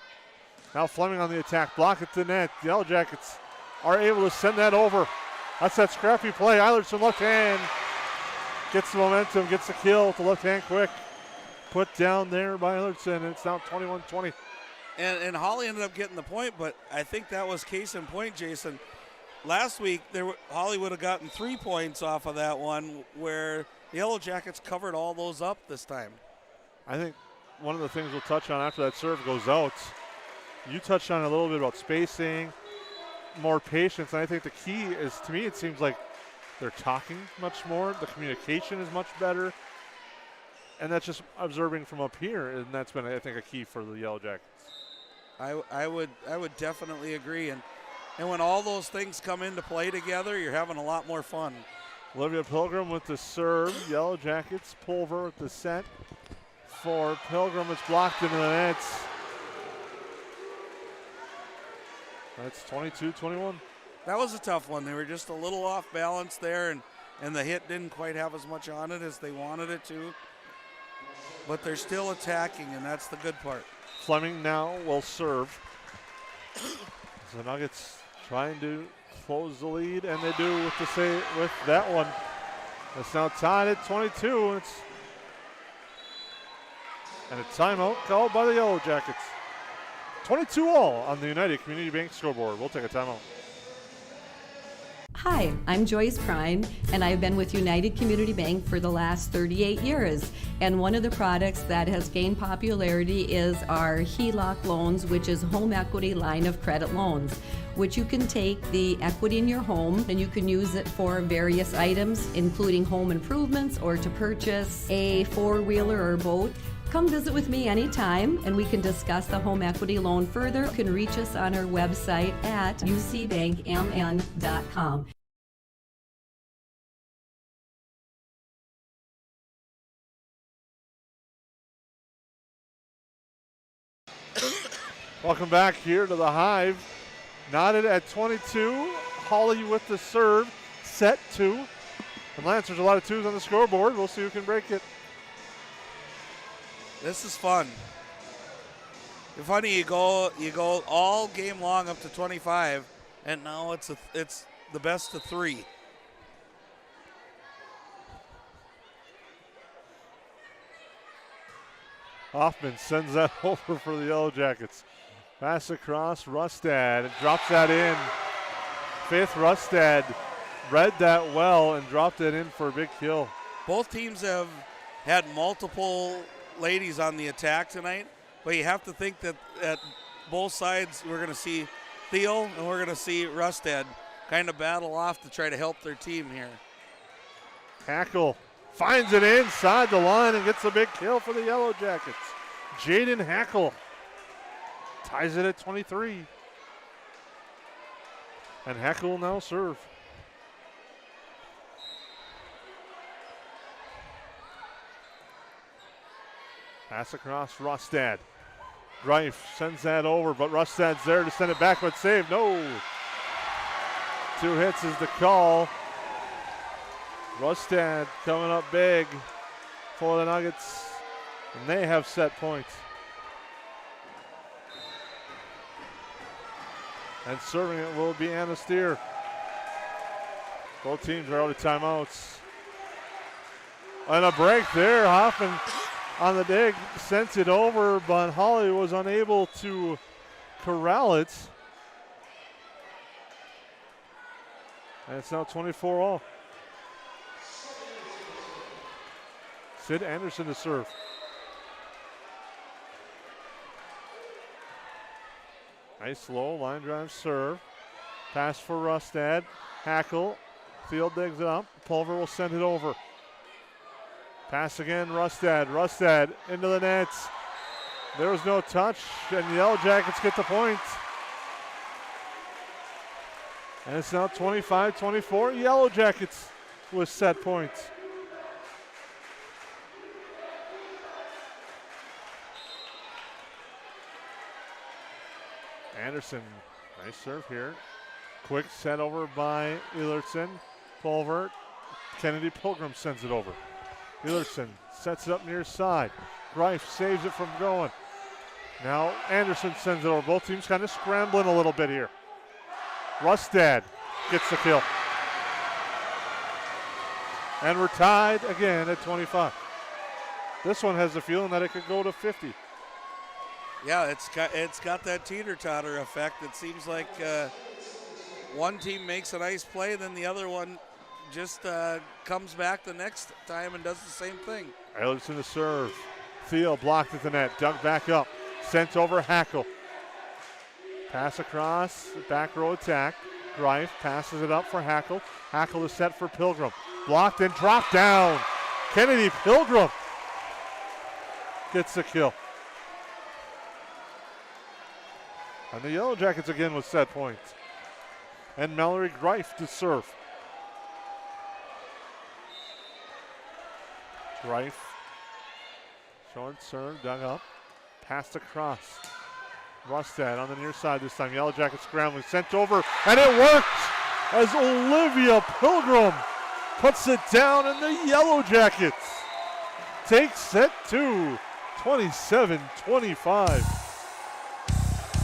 Now Fleming on the attack. Block at the net. The Yellow Jackets are able to send that over. That's that scrappy play. Eilertson left hand. Gets the momentum. Gets the kill with the left hand quick. Put down there by Eilertson. It's now 21-20. And Hawley ended up getting the point, but I think that was case in point, Jason. Last week, Hawley would have gotten 3 points off of that one, where the Yellow Jackets covered all those up this time. I think one of the things we'll touch on after that serve goes out, you touched on a little bit about spacing, more patience, and I think the key is, to me, it seems like they're talking much more. The communication is much better, and that's just observing from up here, and that's been, I think, a key for the Yellow Jackets. I would definitely agree, and when all those things come into play together, you're having a lot more fun. Olivia Pilgrim with the serve. Yellow Jackets. Pulver with the set for Pilgrim. It's blocked into the nets. That's 22-21. That was a tough one. They were just a little off balance there, and the hit didn't quite have as much on it as they wanted it to. But they're still attacking, and that's the good part. Fleming now will serve. The Nuggets trying to close the lead, and they do with that one. It's now tied at 22. And a timeout called by the Yellow Jackets. 22-all on the United Community Bank scoreboard. We'll take a timeout. Hi, I'm Joyce Prine, and I've been with United Community Bank for the last 38 years. And one of the products that has gained popularity is our HELOC loans, which is home equity line of credit loans, which you can take the equity in your home and you can use it for various items, including home improvements or to purchase a four-wheeler or boat. Come visit with me anytime and we can discuss the home equity loan further. You can reach us on our website at ucbankmn.com. Welcome back here to the Hive. Knotted at 22. Hawley with the serve. Set 2. And Lancers a lot of 2s on the scoreboard. We'll see who can break it. This is fun. It's funny, you go all game long up to 25, and now it's the best of 3. Hoffman sends that over for the Yellow Jackets. Pass across, Rustad, and drops that in. Faith Rustad read that well and dropped it in for a big kill. Both teams have had multiple ladies on the attack tonight, but you have to think that at both sides we're going to see Thiel and we're going to see Rustad kind of battle off to try to help their team here. Hackle finds it inside the line and gets a big kill for the Yellow Jackets. Jaden Hackle ties it at 23. And Hackle will now serve. Pass across Rustad. Greif sends that over, but Rustad's there to send it back, but save. No. 2 hits is the call. Rustad coming up big for the Nuggets, and they have set points. And serving it will be Anna Steer. Both teams are out of timeouts. And a break there. Hoffman on the dig sent it over, but Hawley was unable to corral it. And it's now 24-all. Sid Anderson to serve. Nice low line drive serve. Pass for Rustad. Hackle. Field digs it up. Pulver will send it over. Pass again, Rustad. Rustad into the nets. There was no touch, and the Yellow Jackets get the point. And it's now 25-24. Yellow Jackets with set points. Anderson, nice serve here. Quick set over by Eilertson. Pulver. Kennedy Pilgrim sends it over. Eilertson sets it up near side. Greif saves it from going. Now Anderson sends it over. Both teams kind of scrambling a little bit here. Rustad gets the kill. And we're tied again at 25. This one has the feeling that it could go to 50. Yeah, it's got that teeter-totter effect. It seems like one team makes a nice play, then the other one just comes back the next time and does the same thing. Eilertson to serve. Thiel blocked at the net, dug back up, sent over Hackle. Pass across, back row attack. Greif passes it up for Hackle. Hackle is set for Pilgrim. Blocked and dropped down. Kennedy Pilgrim gets the kill. And the Yellow Jackets again with set points. And Mallory Greif to serve. Greif showing serve, dug up, passed across. Rustad on the near side this time. Yellow Jackets scrambling, sent over, and it worked as Olivia Pilgrim puts it down, and the Yellow Jackets take set 2, 27-25.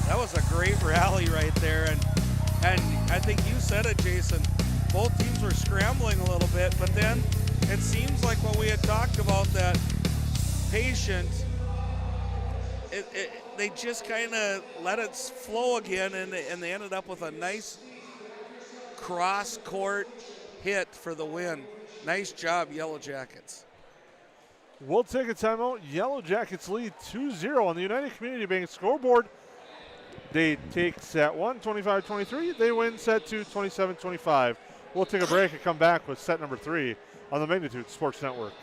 That was a great rally right there, and I think you said it, Jason. Both teams were scrambling a little bit, but then it seems like what we had talked about, that patient, they just kind of let it flow again, and they ended up with a nice cross-court hit for the win. Nice job, Yellow Jackets. We'll take a timeout. Yellow Jackets lead 2-0 on the United Community Bank scoreboard. They take set 1, 25-23. They win set 2, 27-25. We'll take a break and come back with set number 3 on the Magnitude Sports Network.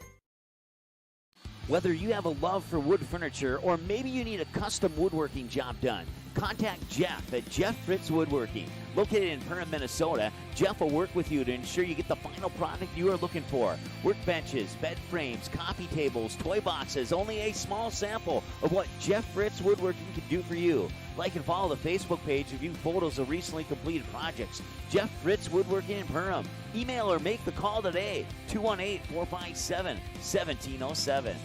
Whether you have a love for wood furniture or maybe you need a custom woodworking job done, contact Jeff at Jeff Fritz Woodworking. Located in Perham, Minnesota, Jeff will work with you to ensure you get the final product you are looking for. Workbenches, bed frames, coffee tables, toy boxes, only a small sample of what Jeff Fritz Woodworking can do for you. Like and follow the Facebook page to view photos of recently completed projects. Jeff Fritz Woodworking in Perham. Email or make the call today, 218-457-1707.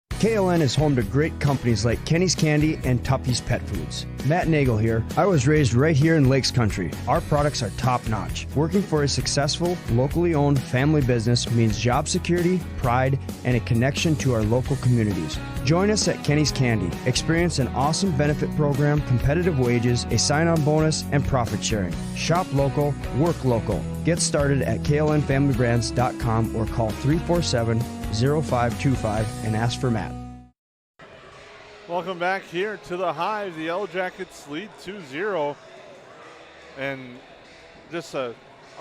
KLN is home to great companies like Kenny's Candy and Tuppy's Pet Foods. Matt Nagel here. I was raised right here in Lakes Country. Our products are top-notch. Working for a successful, locally owned family business means job security, pride, and a connection to our local communities. Join us at Kenny's Candy. Experience an awesome benefit program, competitive wages, a sign-on bonus, and profit sharing. Shop local, work local. Get started at klnfamilybrands.com or call 347-0525 and ask for Matt. Welcome back here to the Hive. The Yellowjackets lead 2-0. And just I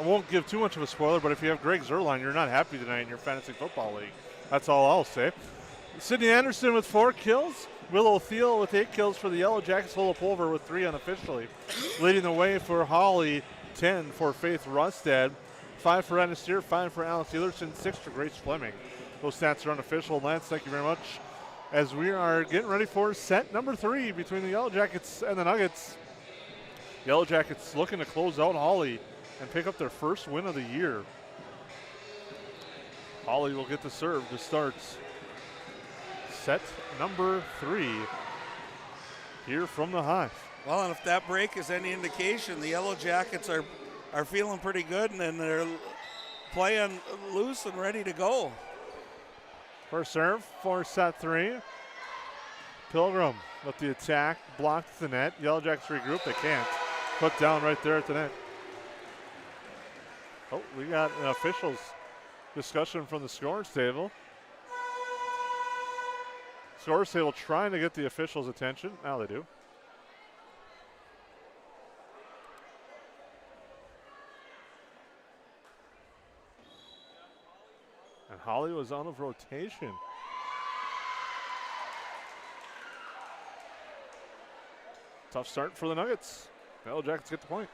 won't give too much of a spoiler, but if you have Greg Zerline, you're not happy tonight in your fantasy football league. That's all I'll say. Sydney Anderson with 4 kills. Willow Thiel with 8 kills for the Yellowjackets. Hola Pulver with 3 unofficially. Leading the way for Hawley, 10 for Faith Rustad, 5 for Anna Steer, 5 for Alice Elerson, 6 for Grace Fleming. Those stats are unofficial. Lance, thank you very much. As we are getting ready for set number 3 between the Yellowjackets and the Nuggets. Yellowjackets looking to close out Hawley and pick up their first win of the year. Hawley will get the serve to start set number 3 here from the Hive. Well, and if that break is any indication, the Yellowjackets are feeling pretty good, and they're playing loose and ready to go. First serve for set 3. Pilgrim with the attack, blocked the net. Yellowjackets regroup, they can't. Put down right there at the net. Oh, we got an officials discussion from the scores table. Scores table trying to get the officials' attention. Now they do. And Hawley was out of rotation. Tough start for the Nuggets. The Yellowjackets get the point.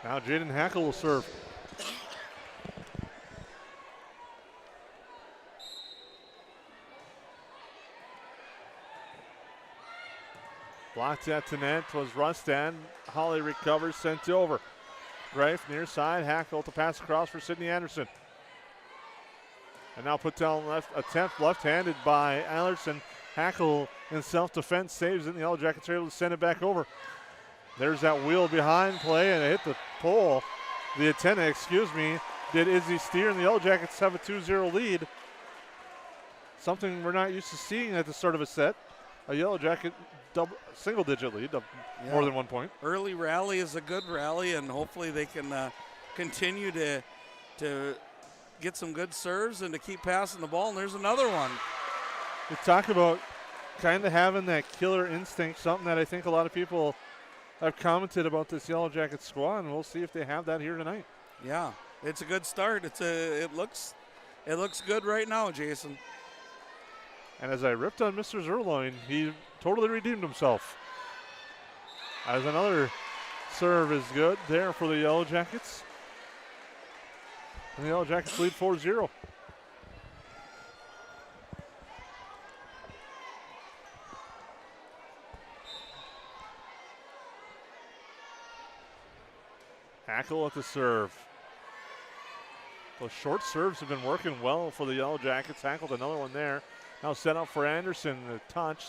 Now Jaden Hackle will serve. Blocked at the net was Rustad. Hawley recovers, sent over. Greif near side, Hackle to pass across for Sydney Anderson. And now put down attempt left-handed by Allerson. Hackle in self-defense saves it, and the Yellowjackets are able to send it back over. There's that wheel behind play, and it hit the pole. The antenna, did Izzy Steer, and the Yellowjackets have a 2-0 lead. Something we're not used to seeing at the start of a set. A Yellowjacket single-digit lead of more than 1 point. Early rally is a good rally, and hopefully they can continue to get some good serves and to keep passing the ball. And there's another one. We talk about kind of having that killer instinct, something that I think a lot of people have commented about this Yellowjacket squad, and we'll see if they have that here tonight. Yeah, it's a good start. It looks good right now, Jason. And as I ripped on Mr. Zerloin, he totally redeemed himself. As another serve is good there for the Yellowjackets. And the Yellowjackets lead 4-0. Hackle at the serve. Those short serves have been working well for the Yellowjackets. Hackled another one there. Now set up for Anderson, the touch.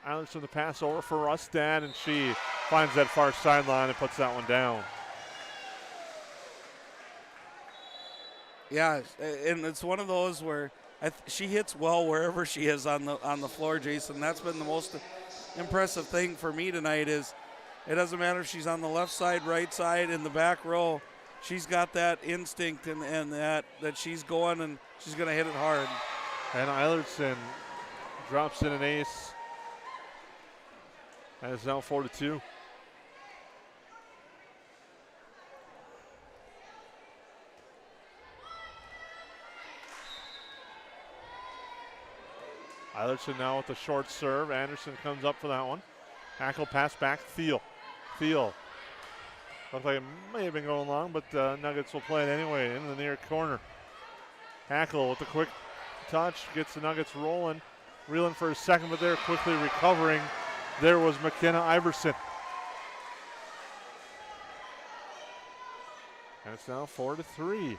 Anderson the pass over for Rustad, and she finds that far sideline and puts that one down. Yeah, and it's one of those where she hits well wherever she is on the floor, Jason. That's been the most impressive thing for me tonight is it doesn't matter if she's on the left side, right side, in the back row. She's got that instinct and that she's going and she's going to hit it hard. And Eilertson drops in an ace. And it's now 4-2. Eilertson now with the short serve. Anderson comes up for that one. Hackle pass back. Thiel. Looked like it may have been going long, but Nuggets will play it anyway in the near corner. Hackle with the quick touch, gets the Nuggets rolling. Reeling for a second, but they're quickly recovering. There was McKenna Iverson. And it's now 4-3.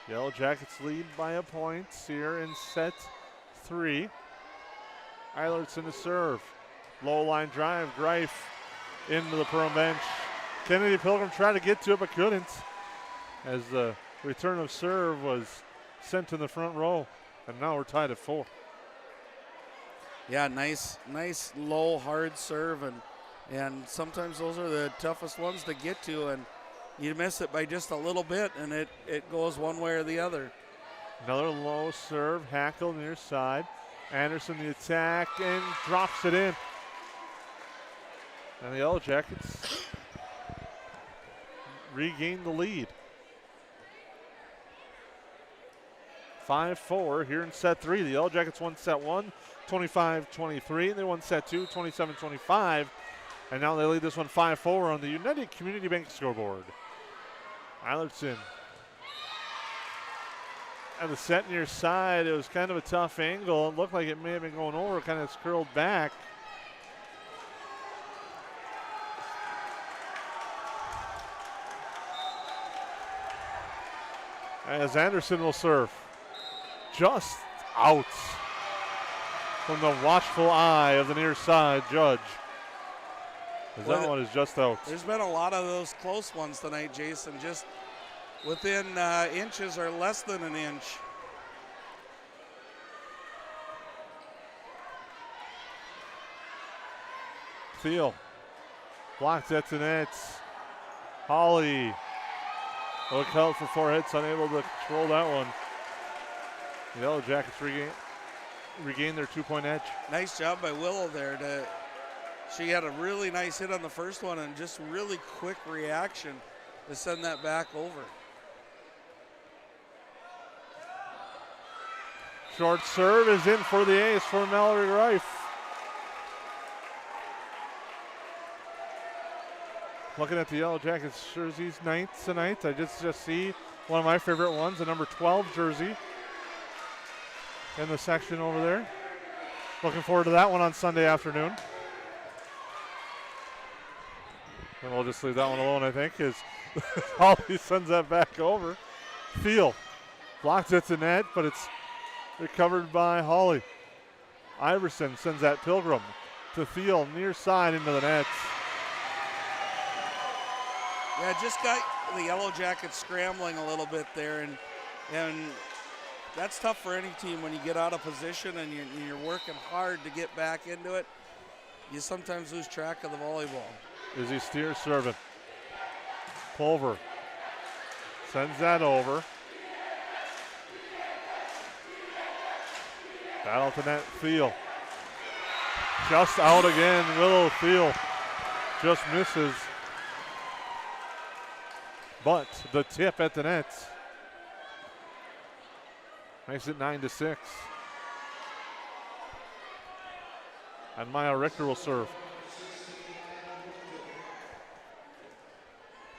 Yellowjackets lead by a point here in set 3. Eilertson to serve. Low line drive, Greif into the Perham bench. Kennedy Pilgrim tried to get to it but couldn't. as the return of serve was sent to the front row, and now we're tied at 4. Yeah, nice low, hard serve, and sometimes those are the toughest ones to get to, and you miss it by just a little bit, and it goes one way or the other. Another low serve, Hackle near side. Anderson the attack and drops it in. And the Yellow Jackets regain the lead. 5-4 here in set 3. The Yellow Jackets won set 1, 25-23. They won set 2, 27-25. And now they lead this one 5-4 on the United Community Bank scoreboard. Eilertson. At the set near side, it was kind of a tough angle. It looked like it may have been going over, kind of curled back. As Anderson will serve. Just out from the watchful eye of the near side judge. That one is just out. There's been a lot of those close ones tonight, Jason, just within inches or less than an inch. Thiel blocks at the net. Hawley look out for 4 hits, unable to control that one. The Yellow Jackets regain their 2-point edge. Nice job by Willow there. She had a really nice hit on the first one and just really quick reaction to send that back over. Short serve is in for the ace for Mallory Reif. Looking at the Yellow Jackets jerseys tonight, I just see one of my favorite ones, the number 12 jersey in the section over there. Looking forward to that one on Sunday afternoon. And we'll just leave that one alone, I think, as Hawley sends that back over. Thiel blocks it to net, but it's recovered by Hawley. Iverson sends that Pilgrim to Thiel, near side into the net. Yeah, just got the Yellow Jackets scrambling a little bit there, and that's tough for any team when you get out of position and you're working hard to get back into it. You sometimes lose track of the volleyball. Izzy Steer serving. Pulver sends that over. Battle to net, Thiel. Just out again, Willow Thiel just misses. But the tip at the net makes it 9-6. And Maya Richter will serve.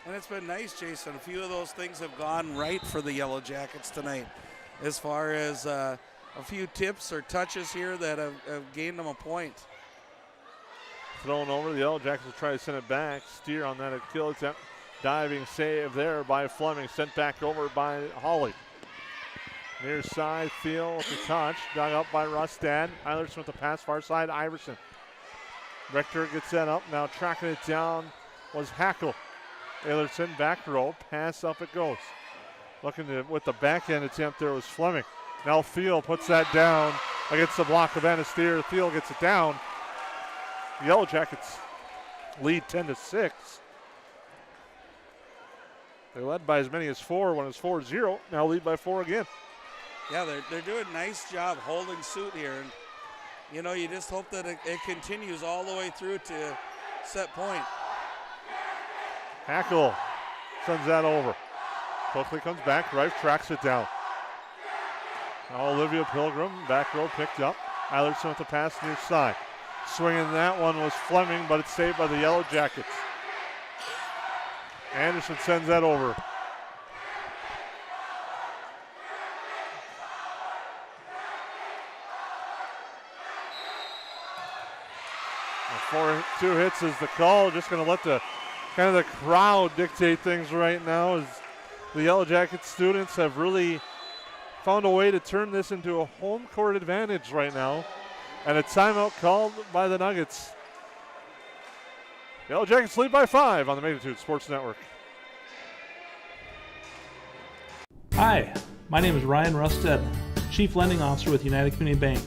And it's been nice, Jason. A few of those things have gone right for the Yellow Jackets tonight, as far as a few tips or touches here that have gained them a point. Thrown over, the Yellow Jackets will try to send it back. Steer on that kill attempt. Diving save there by Fleming, sent back over by Hawley. Near side, Thiel with the touch, dug up by Rustad. Eilertson with the pass, far side, Iverson. Richter gets that up, now tracking it down was Hackle. Eilertson, back row, pass up it goes. Looking to, with the backhand attempt there was Fleming. Now Thiel puts that down against the block of Anastir. Thiel gets it down. The Yellow Jackets lead 10-6. They led by as many as 4 when it's 4-0. Now lead by 4 again. Yeah, they're doing a nice job holding suit here. And, you know, you just hope that it continues all the way through to set point. Hackle sends that over. Quickly comes back. Reif tracks it down. Now Olivia Pilgrim, back row picked up. Eilertson with the pass near side. Swinging that one was Fleming, but it's saved by the Yellow Jackets. Anderson sends that over. Two hits is the call. Just going to let the crowd dictate things right now, as the Yellow Jacket students have really found a way to turn this into a home court advantage right now. And a timeout called by the Nuggets. Yellow Jackets lead by 5 on the Magnitude Sports Network. Hi, my name is Ryan Rusted, Chief Lending Officer with United Community Bank.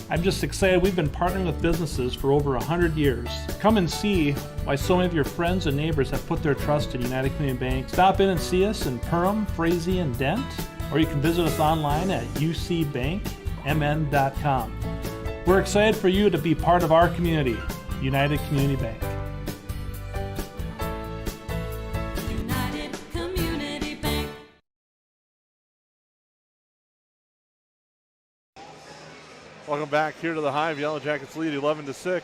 I'm just excited we've been partnering with businesses for over 100 years. Come and see why so many of your friends and neighbors have put their trust in United Community Bank. Stop in and see us in Perham, Frazee, and Dent, or you can visit us online at ucbankmn.com. We're excited for you to be part of our community, United Community Bank. United Community Bank. Welcome back here to the Hive. Yellowjackets lead 11-6.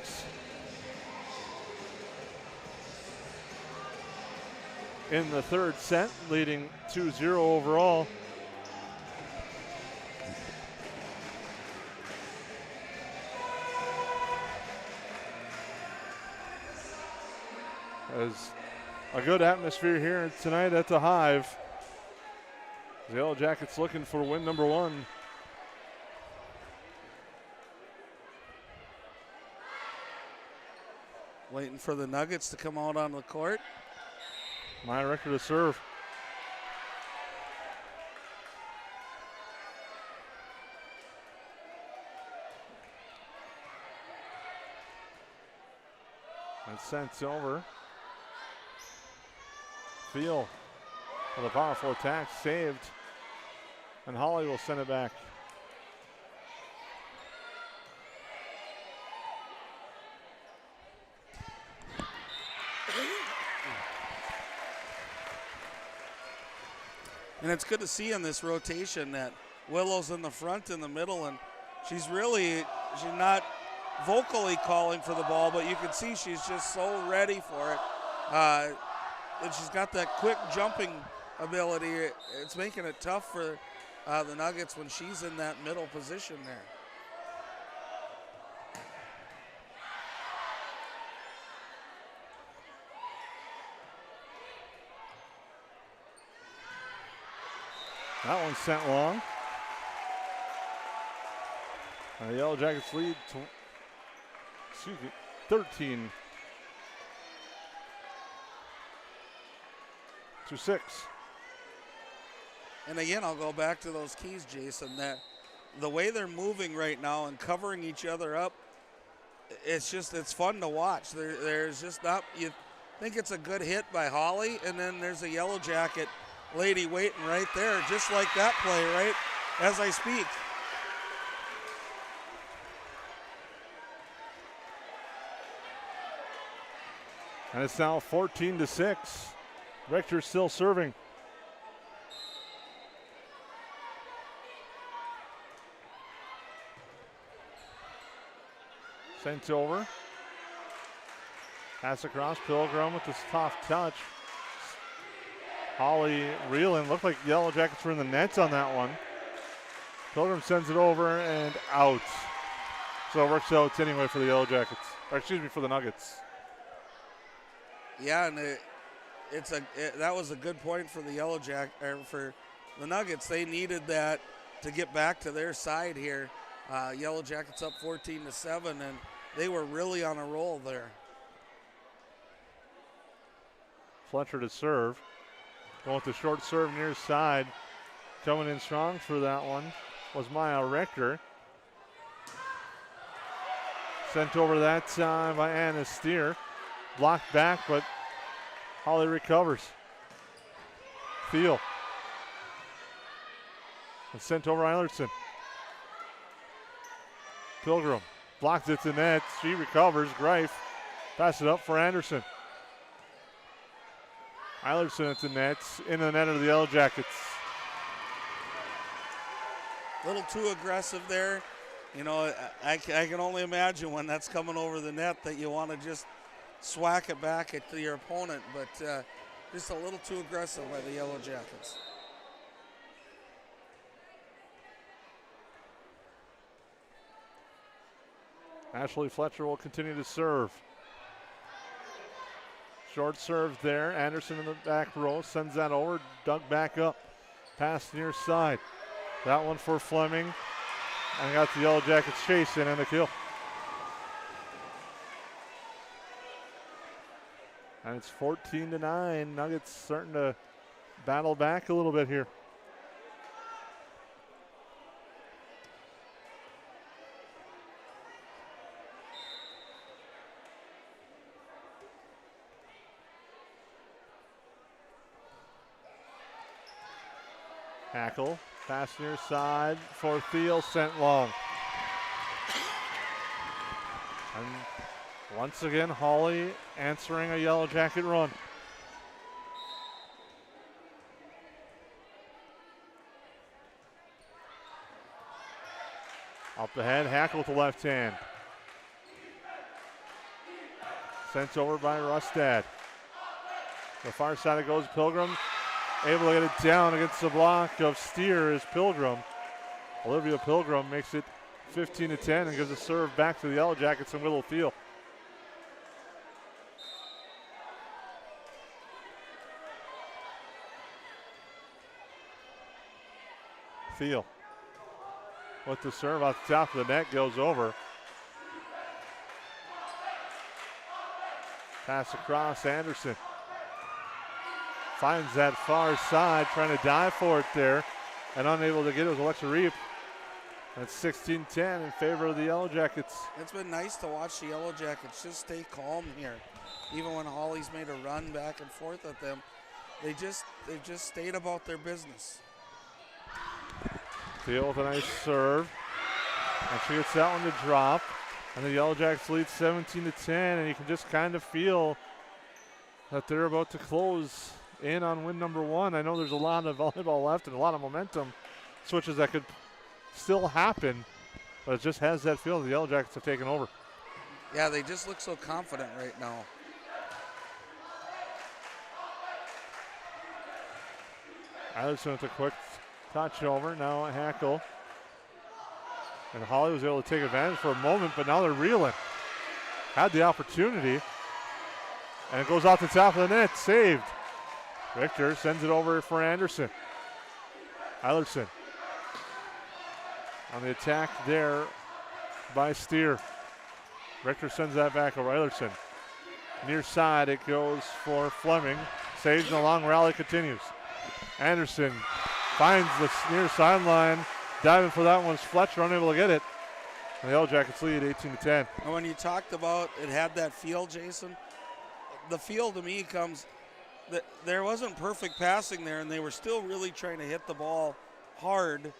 In the third set, leading 2-0 overall. As a good atmosphere here tonight at the Hive. The Yellowjackets looking for win number 1. Waiting for the Nuggets to come out on the court. My record to serve. And sent over. Field with a powerful attack, saved. And Hawley will send it back. And it's good to see in this rotation that Willow's in the front, in the middle, and she's not vocally calling for the ball, but you can see she's just so ready for it. And she's got that quick jumping ability. It's making it tough for the Nuggets when she's in that middle position there. That one sent long. The Yellowjackets lead 13-6. And again, I'll go back to those keys, Jason, that the way they're moving right now and covering each other up, it's fun to watch. There's just not, you think it's a good hit by Hawley, and then there's a Yellow Jacket lady waiting right there, just like that play, right as I speak. And it's now 14-6. Rector still serving. Sent over. Pass across. Pilgrim with this tough touch. Hawley reeling. Looked like Yellow Jackets were in the nets on that one. Pilgrim sends it over and out. So it works out anyway for the Yellow Jackets. Or excuse me, for the Nuggets. Yeah, and that was a good point for the for the Nuggets. They needed that to get back to their side here. Yellow Jackets up 14-7, and they were really on a roll there. Fletcher to serve. Going with the short serve near side. Coming in strong for that one was Maya Rector. Sent over that time by Anna Steer. Blocked back, but Hawley recovers. Field. And sent over Eilertson. Pilgrim blocks it to net. She recovers. Greif. Pass it up for Anderson. Eilertson at the net. In the net of the Yellow Jackets. A little too aggressive there. You know, I can only imagine when that's coming over the net that you want to just swack it back at your opponent, but just a little too aggressive by the Yellow Jackets. Ashley Fletcher will continue to serve. Short serve there. Anderson in the back row sends that over. Dug back up. Pass near side. That one for Fleming. And got the Yellow Jackets chasing and the kill. And it's 14-9. Nuggets starting to battle back a little bit here. Hackle, pass near side for Thiel, sent long. And once again, Hawley answering a Yellow Jacket run. Up ahead, Hackle with the left hand. Sent over by Rustad. The far side it goes, Pilgrim. Able to get it down against the block of Steer is Pilgrim. Olivia Pilgrim makes it 15-10 and gives a serve back to the Yellow Jackets in Willow Thiel. Thiel with the serve off the top of the net, goes over. Pass across, Anderson. Finds that far side, trying to dive for it there, and unable to get it was Alexa Reap. That's 16-10 in favor of the Yellow Jackets. It's been nice to watch the Yellow Jackets just stay calm here. Even when Hawley's made a run back and forth at them, they've just stayed about their business. Thiel with a nice serve, and she gets that one to drop, and the Yellow Jackets lead 17-10, and you can just kind of feel that they're about to close in on win number one. I know there's a lot of volleyball left and a lot of momentum switches that could still happen, but it just has that feel the Yellow Jackets have taken over. Yeah, they just look so confident right now. Anderson with a quick touch over, now a Hackle. And Hawley was able to take advantage for a moment, but now they're reeling. Had the opportunity, and it goes off the top of the net, saved. Richter sends it over for Anderson. Eilertson on the attack there by Steer. Richter sends that back over Eilertson. Near side it goes for Fleming. Saves and the long rally continues. Anderson finds the near sideline. Diving for that one's Fletcher, unable to get it. And the Yellow Jackets lead 18-10. And when you talked about it had that feel, Jason, the feel to me comes that there wasn't perfect passing there, and they were still really trying to hit the ball hard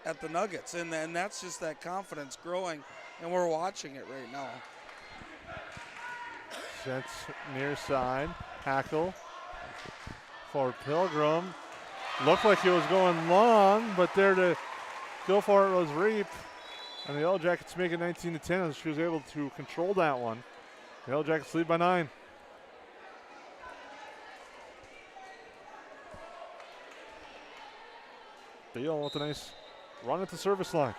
at the Nuggets. And that's just that confidence growing, and we're watching it right now. Sets near side. Hackle for Pilgrim. Looked like he was going long, but there to go for it was Reap. And the Yellow Jackets make it 19-10 as she was able to control that one. The Yellow Jackets lead by 9. Thiel with a nice run at the service line.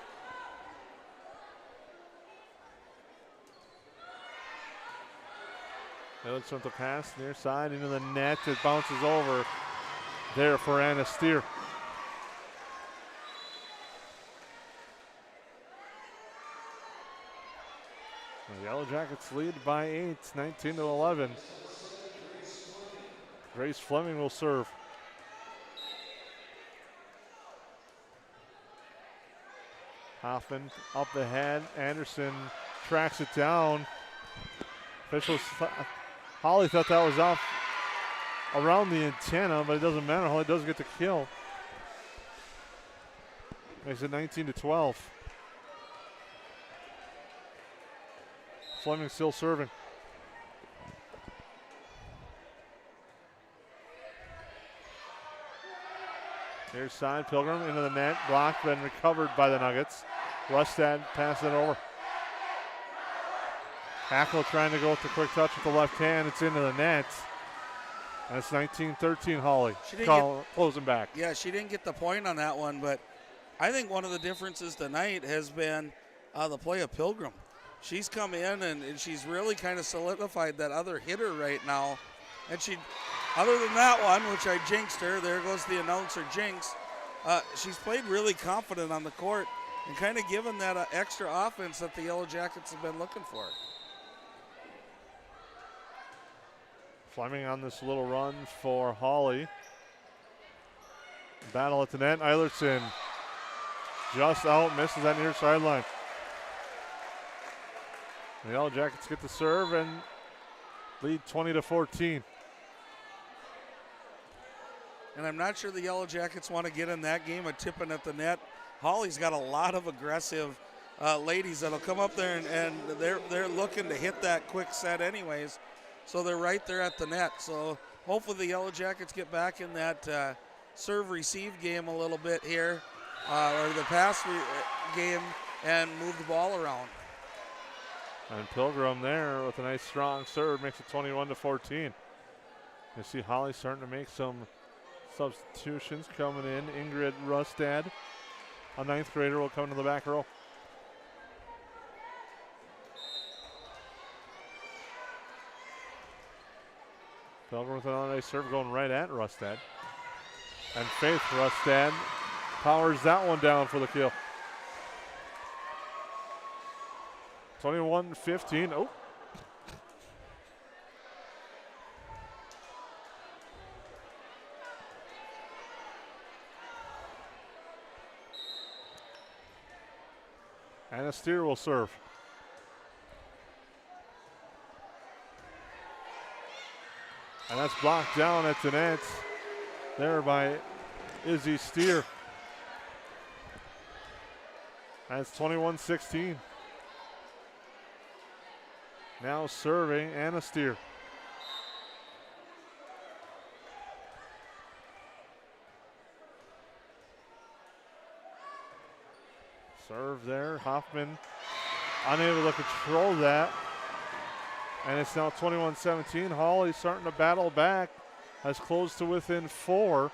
Ellison with the pass near side into the net. It bounces over there for Anna Steer. The Yellow Jackets lead by 8, 19-11. Grace Fleming will serve. Hoffman up ahead. Anderson tracks it down. Officials, Hawley thought that was off around the antenna, but it doesn't matter. Hawley does get the kill. Makes it 19-12. Fleming still serving. Here's side, Pilgrim into the net, blocked, then recovered by the Nuggets. Rustad passes it over. Hackle trying to go with the quick touch with the left hand. It's into the net. And it's 19-13 Hawley. Closing back. Yeah, she didn't get the point on that one, but I think one of the differences tonight has been the play of Pilgrim. She's come in and she's really kind of solidified that other hitter right now. And she, other than that one, which I jinxed her, there goes the announcer jinx, she's played really confident on the court and kind of given that extra offense that the Yellow Jackets have been looking for. Fleming on this little run for Hawley. Battle at the net. Eilertson just out, misses that near sideline. The Yellow Jackets get the serve and lead 20-14. and I'm not sure the Yellow Jackets want to get in that game of tipping at the net. Hawley's got a lot of aggressive ladies that'll come up there, and they're looking to hit that quick set anyways, so they're right there at the net. So hopefully the Yellow Jackets get back in that serve-receive game a little bit here, or the pass game, and move the ball around. And Pilgrim there with a nice strong serve makes it 21-14. You see Hawley starting to make some substitutions coming in. Ingrid Rustad, a 9th grader, will come to the back row. Pilgrim with another nice serve going right at Rustad. And Faith Rustad powers that one down for the kill. 21-15. Oh. And a steer will serve. And that's blocked down at the net there by Izzy Steer. That's 21-16. Now serving Anna Steer. Serve there, Hoffman unable to control that. And it's now 21-17. Hawley starting to battle back, has closed to within 4.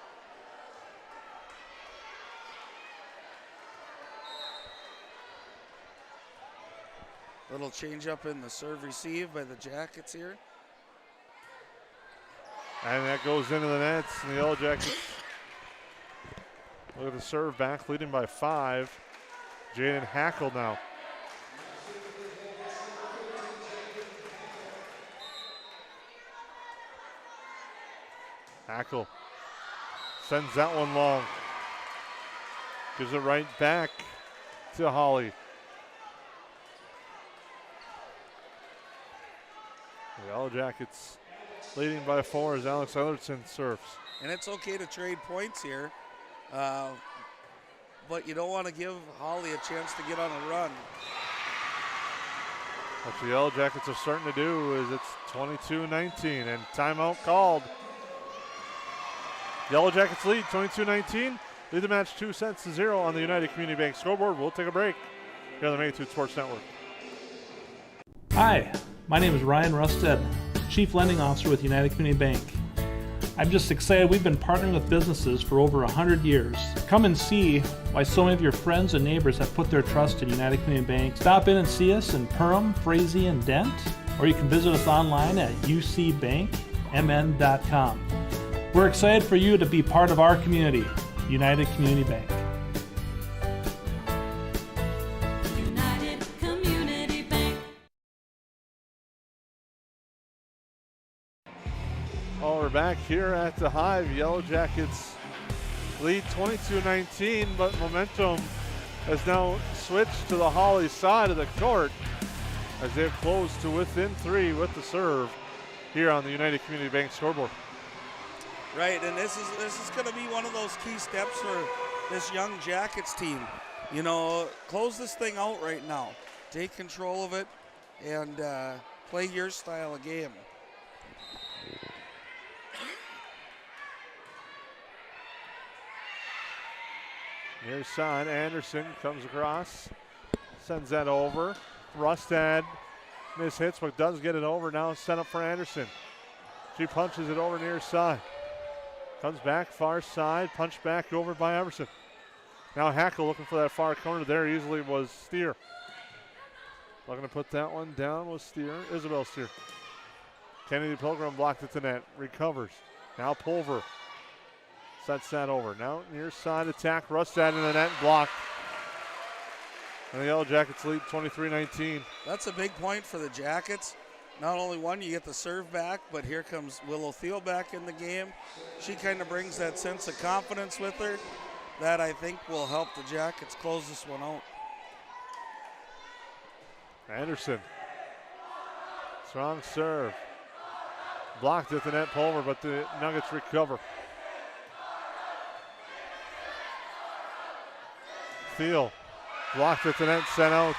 Little change up in the serve receive by the Jackets here. And that goes into the nets, and the Yellow Jackets look at the serve back, leading by 5. Jaden Hackle now. Hackle sends that one long. Gives it right back to Hawley. The Yellow Jackets leading by 4 as Alex Ellerson serves. And it's okay to trade points here, but you don't want to give Hawley a chance to get on a run. What the Yellow Jackets are starting to do is it's 22-19 and timeout called. Yellow Jackets lead 22-19. Lead the match 2-0 on the United Community Bank scoreboard. We'll take a break here on the Magnitude Sports Network. Hi, my name is Ryan Rustad, Chief Lending Officer with United Community Bank. I'm just excited we've been partnering with businesses for over 100 years. Come and see why so many of your friends and neighbors have put their trust in United Community Bank. Stop in and see us in Perham, Frazee, and Dent, or you can visit us online at ucbankmn.com. We're excited for you to be part of our community, United Community Bank. United Community Bank. Oh, we're back here at the Hive. Yellow Jackets lead 22-19, but momentum has now switched to the Hawley side of the court as they've closed to within 3 with the serve here on the United Community Bank scoreboard. Right, and this is going to be one of those key steps for this young Jackets team. You know, close this thing out right now. Take control of it and play your style of game. Near side, Anderson comes across, sends that over. Rustad mishits, but does get it over. Now set up for Anderson. She punches it over near side. Comes back far side, punch back over by Everson. Now Hackle looking for that far corner. There easily was Steer. Looking to put that one down was Steer, Isabel Steer. Kennedy Pilgrim blocked at the net, recovers. Now Pulver sets that over. Now near side attack, Rustad in the net, blocked. And the Yellow Jackets lead 23-19. That's a big point for the Jackets. Not only one, you get the serve back, but here comes Willow Thiel back in the game. She kind of brings that sense of confidence with her that I think will help the Jackets close this one out. Anderson, strong serve. Blocked at the net, Pulver, but the Nuggets recover. Thiel blocked at the net, sent out.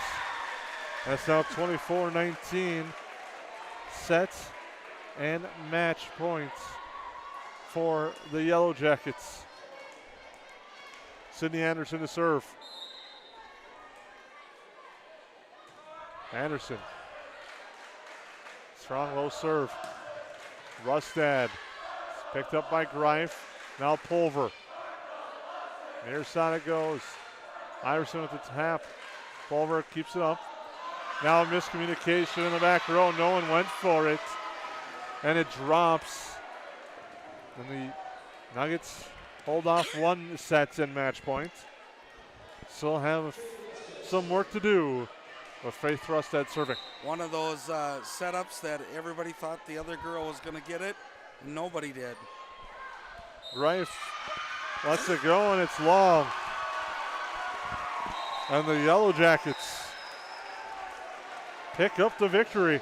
That's now 24-19. Set and match points for the Yellow Jackets. Sydney Anderson to serve. Anderson. Strong low serve. Rustad. Picked up by Greif. Now Pulver. Near side it goes. Iverson at the tap. Pulver keeps it up. Now a miscommunication in the back row. No one went for it. And it drops. And the Nuggets hold off one set and match point. Still have some work to do with Faith Rustad serving. One of those setups that everybody thought the other girl was going to get it. Nobody did. Greif lets it go, and it's long. And the Yellow Jackets pick up the victory.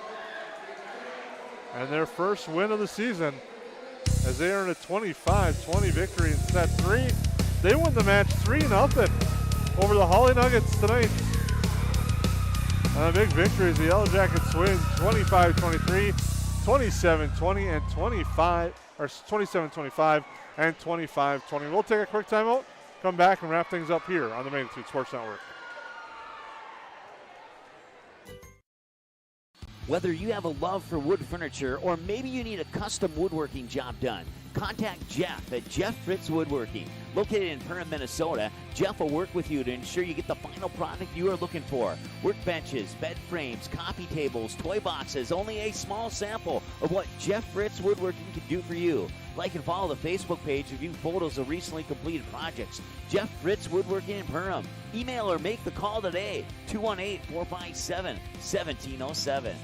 And their first win of the season as they earn a 25-20 victory in set 3. They win the match 3-0 over the Hawley Nuggets tonight. And a big victory as the Yellow Jackets win 25-23, 27-20, and 27-25 and 25-20. We'll take a quick timeout, come back and wrap things up here on the Magnitude Sports Network. Whether you have a love for wood furniture or maybe you need a custom woodworking job done, contact Jeff at Jeff Fritz Woodworking. Located in Perham, Minnesota, Jeff will work with you to ensure you get the final product you are looking for. Workbenches, bed frames, coffee tables, toy boxes, only a small sample of what Jeff Fritz Woodworking can do for you. Like and follow the Facebook page to view photos of recently completed projects. Jeff Fritz Woodworking in Perham. Email or make the call today, 218-457-1707.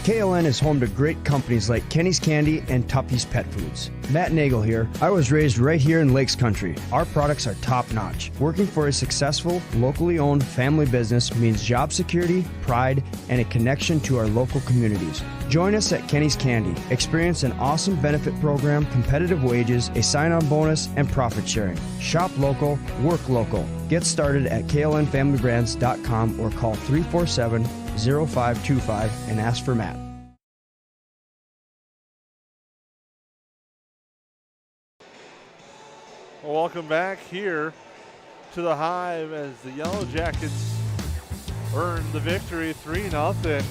KLN is home to great companies like Kenny's Candy and Tuffy's Pet Foods. Matt Nagel here. I was raised right here in Lakes Country. Our products are top-notch. Working for a successful, locally owned family business means job security, pride, and a connection to our local communities. Join us at Kenny's Candy. Experience an awesome benefit program, competitive wages, a sign-on bonus, and profit sharing. Shop local, work local. Get started at klnfamilybrands.com or call 347-0525 and ask for Matt. Well, welcome back here to the Hive as the Yellow Jackets earned the victory 3-0.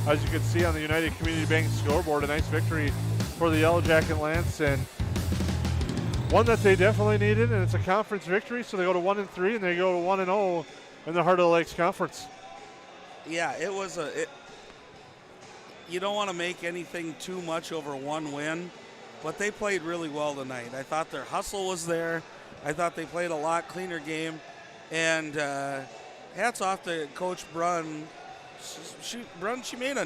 As you can see on the United Community Bank scoreboard, a nice victory for the Yellow Jacket Lance, and one that they definitely needed, and it's a conference victory, so they go to 1-3 and they go to 1-0 in the Heart of the Lakes Conference. Yeah, it was you don't want to make anything too much over one win, but they played really well tonight. I thought their hustle was there. I thought they played a lot cleaner game, and hats off to Coach Brunn. She made a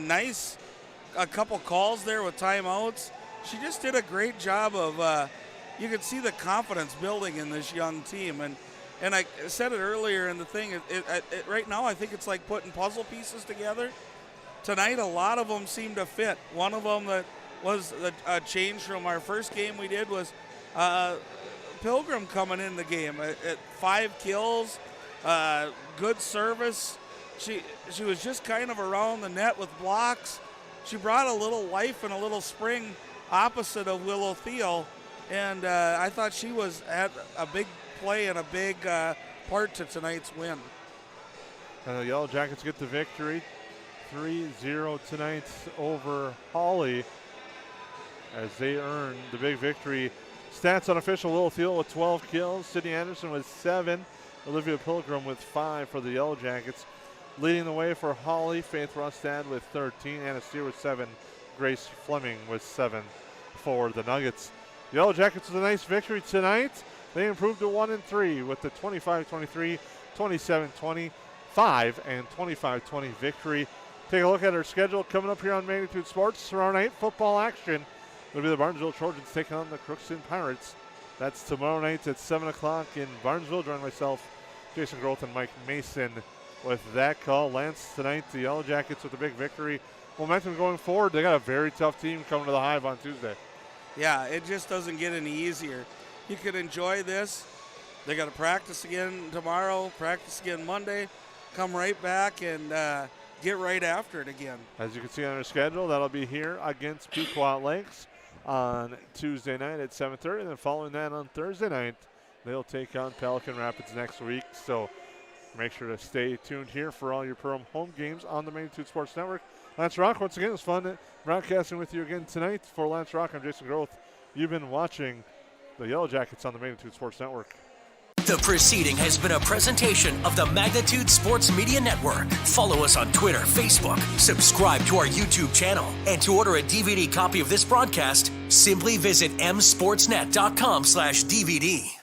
couple calls there with timeouts. She just did a great job of, you could see the confidence building in this young team. And I said it earlier in the thing, right now I think it's like putting puzzle pieces together. Tonight a lot of them seem to fit. One of them that was a change from our first game we did was Pilgrim coming in the game at 5 kills, good service. She was just kind of around the net with blocks. She brought a little life and a little spring opposite of Willow Thiel, and I thought she had a big play and a big part to tonight's win. And the Yellow Jackets get the victory 3-0 tonight over Hawley as they earn the big victory. Stats unofficial: Willow Thiel with 12 kills, Sydney Anderson with 7, Olivia Pilgrim with 5 for the Yellow Jackets. Leading the way for Hawley, Faith Rustad with 13, Anna Steer with 7, Grace Fleming with 7 for the Nuggets. The Yellow Jackets with a nice victory tonight. They improved to 1-3 with the 25-23, 27-25, and 25-20 victory. Take a look at our schedule coming up here on Magnitude Sports. Tomorrow night, football action. It'll be the Barnesville Trojans taking on the Crookston Pirates. That's tomorrow night at 7 o'clock in Barnesville. Join myself, Jason Groth, and Mike Mason with that call. Lance, tonight, the Yellow Jackets with a big victory. Momentum going forward. They got a very tough team coming to the Hive on Tuesday. Yeah, it just doesn't get any easier. You could enjoy this They got to practice again tomorrow, practice again Monday, come right back and get right after it again. As you can see on our schedule, that'll be here against Pequot Lakes on Tuesday night at 7:30. And then following that on Thursday night, they'll take on Pelican Rapids next week. So make sure to stay tuned here for all your Perham home games on the Magnitude Sports Network. Lance Rock, once again, it's fun broadcasting with you again tonight. For Lance Rock, I'm Jason Groth. You've been watching the Yellow Jackets on the Magnitude Sports Network. The proceeding has been a presentation of the Magnitude Sports Media Network. Follow us on Twitter, Facebook, subscribe to our YouTube channel, and to order a DVD copy of this broadcast, simply visit msportsnet.com/DVD.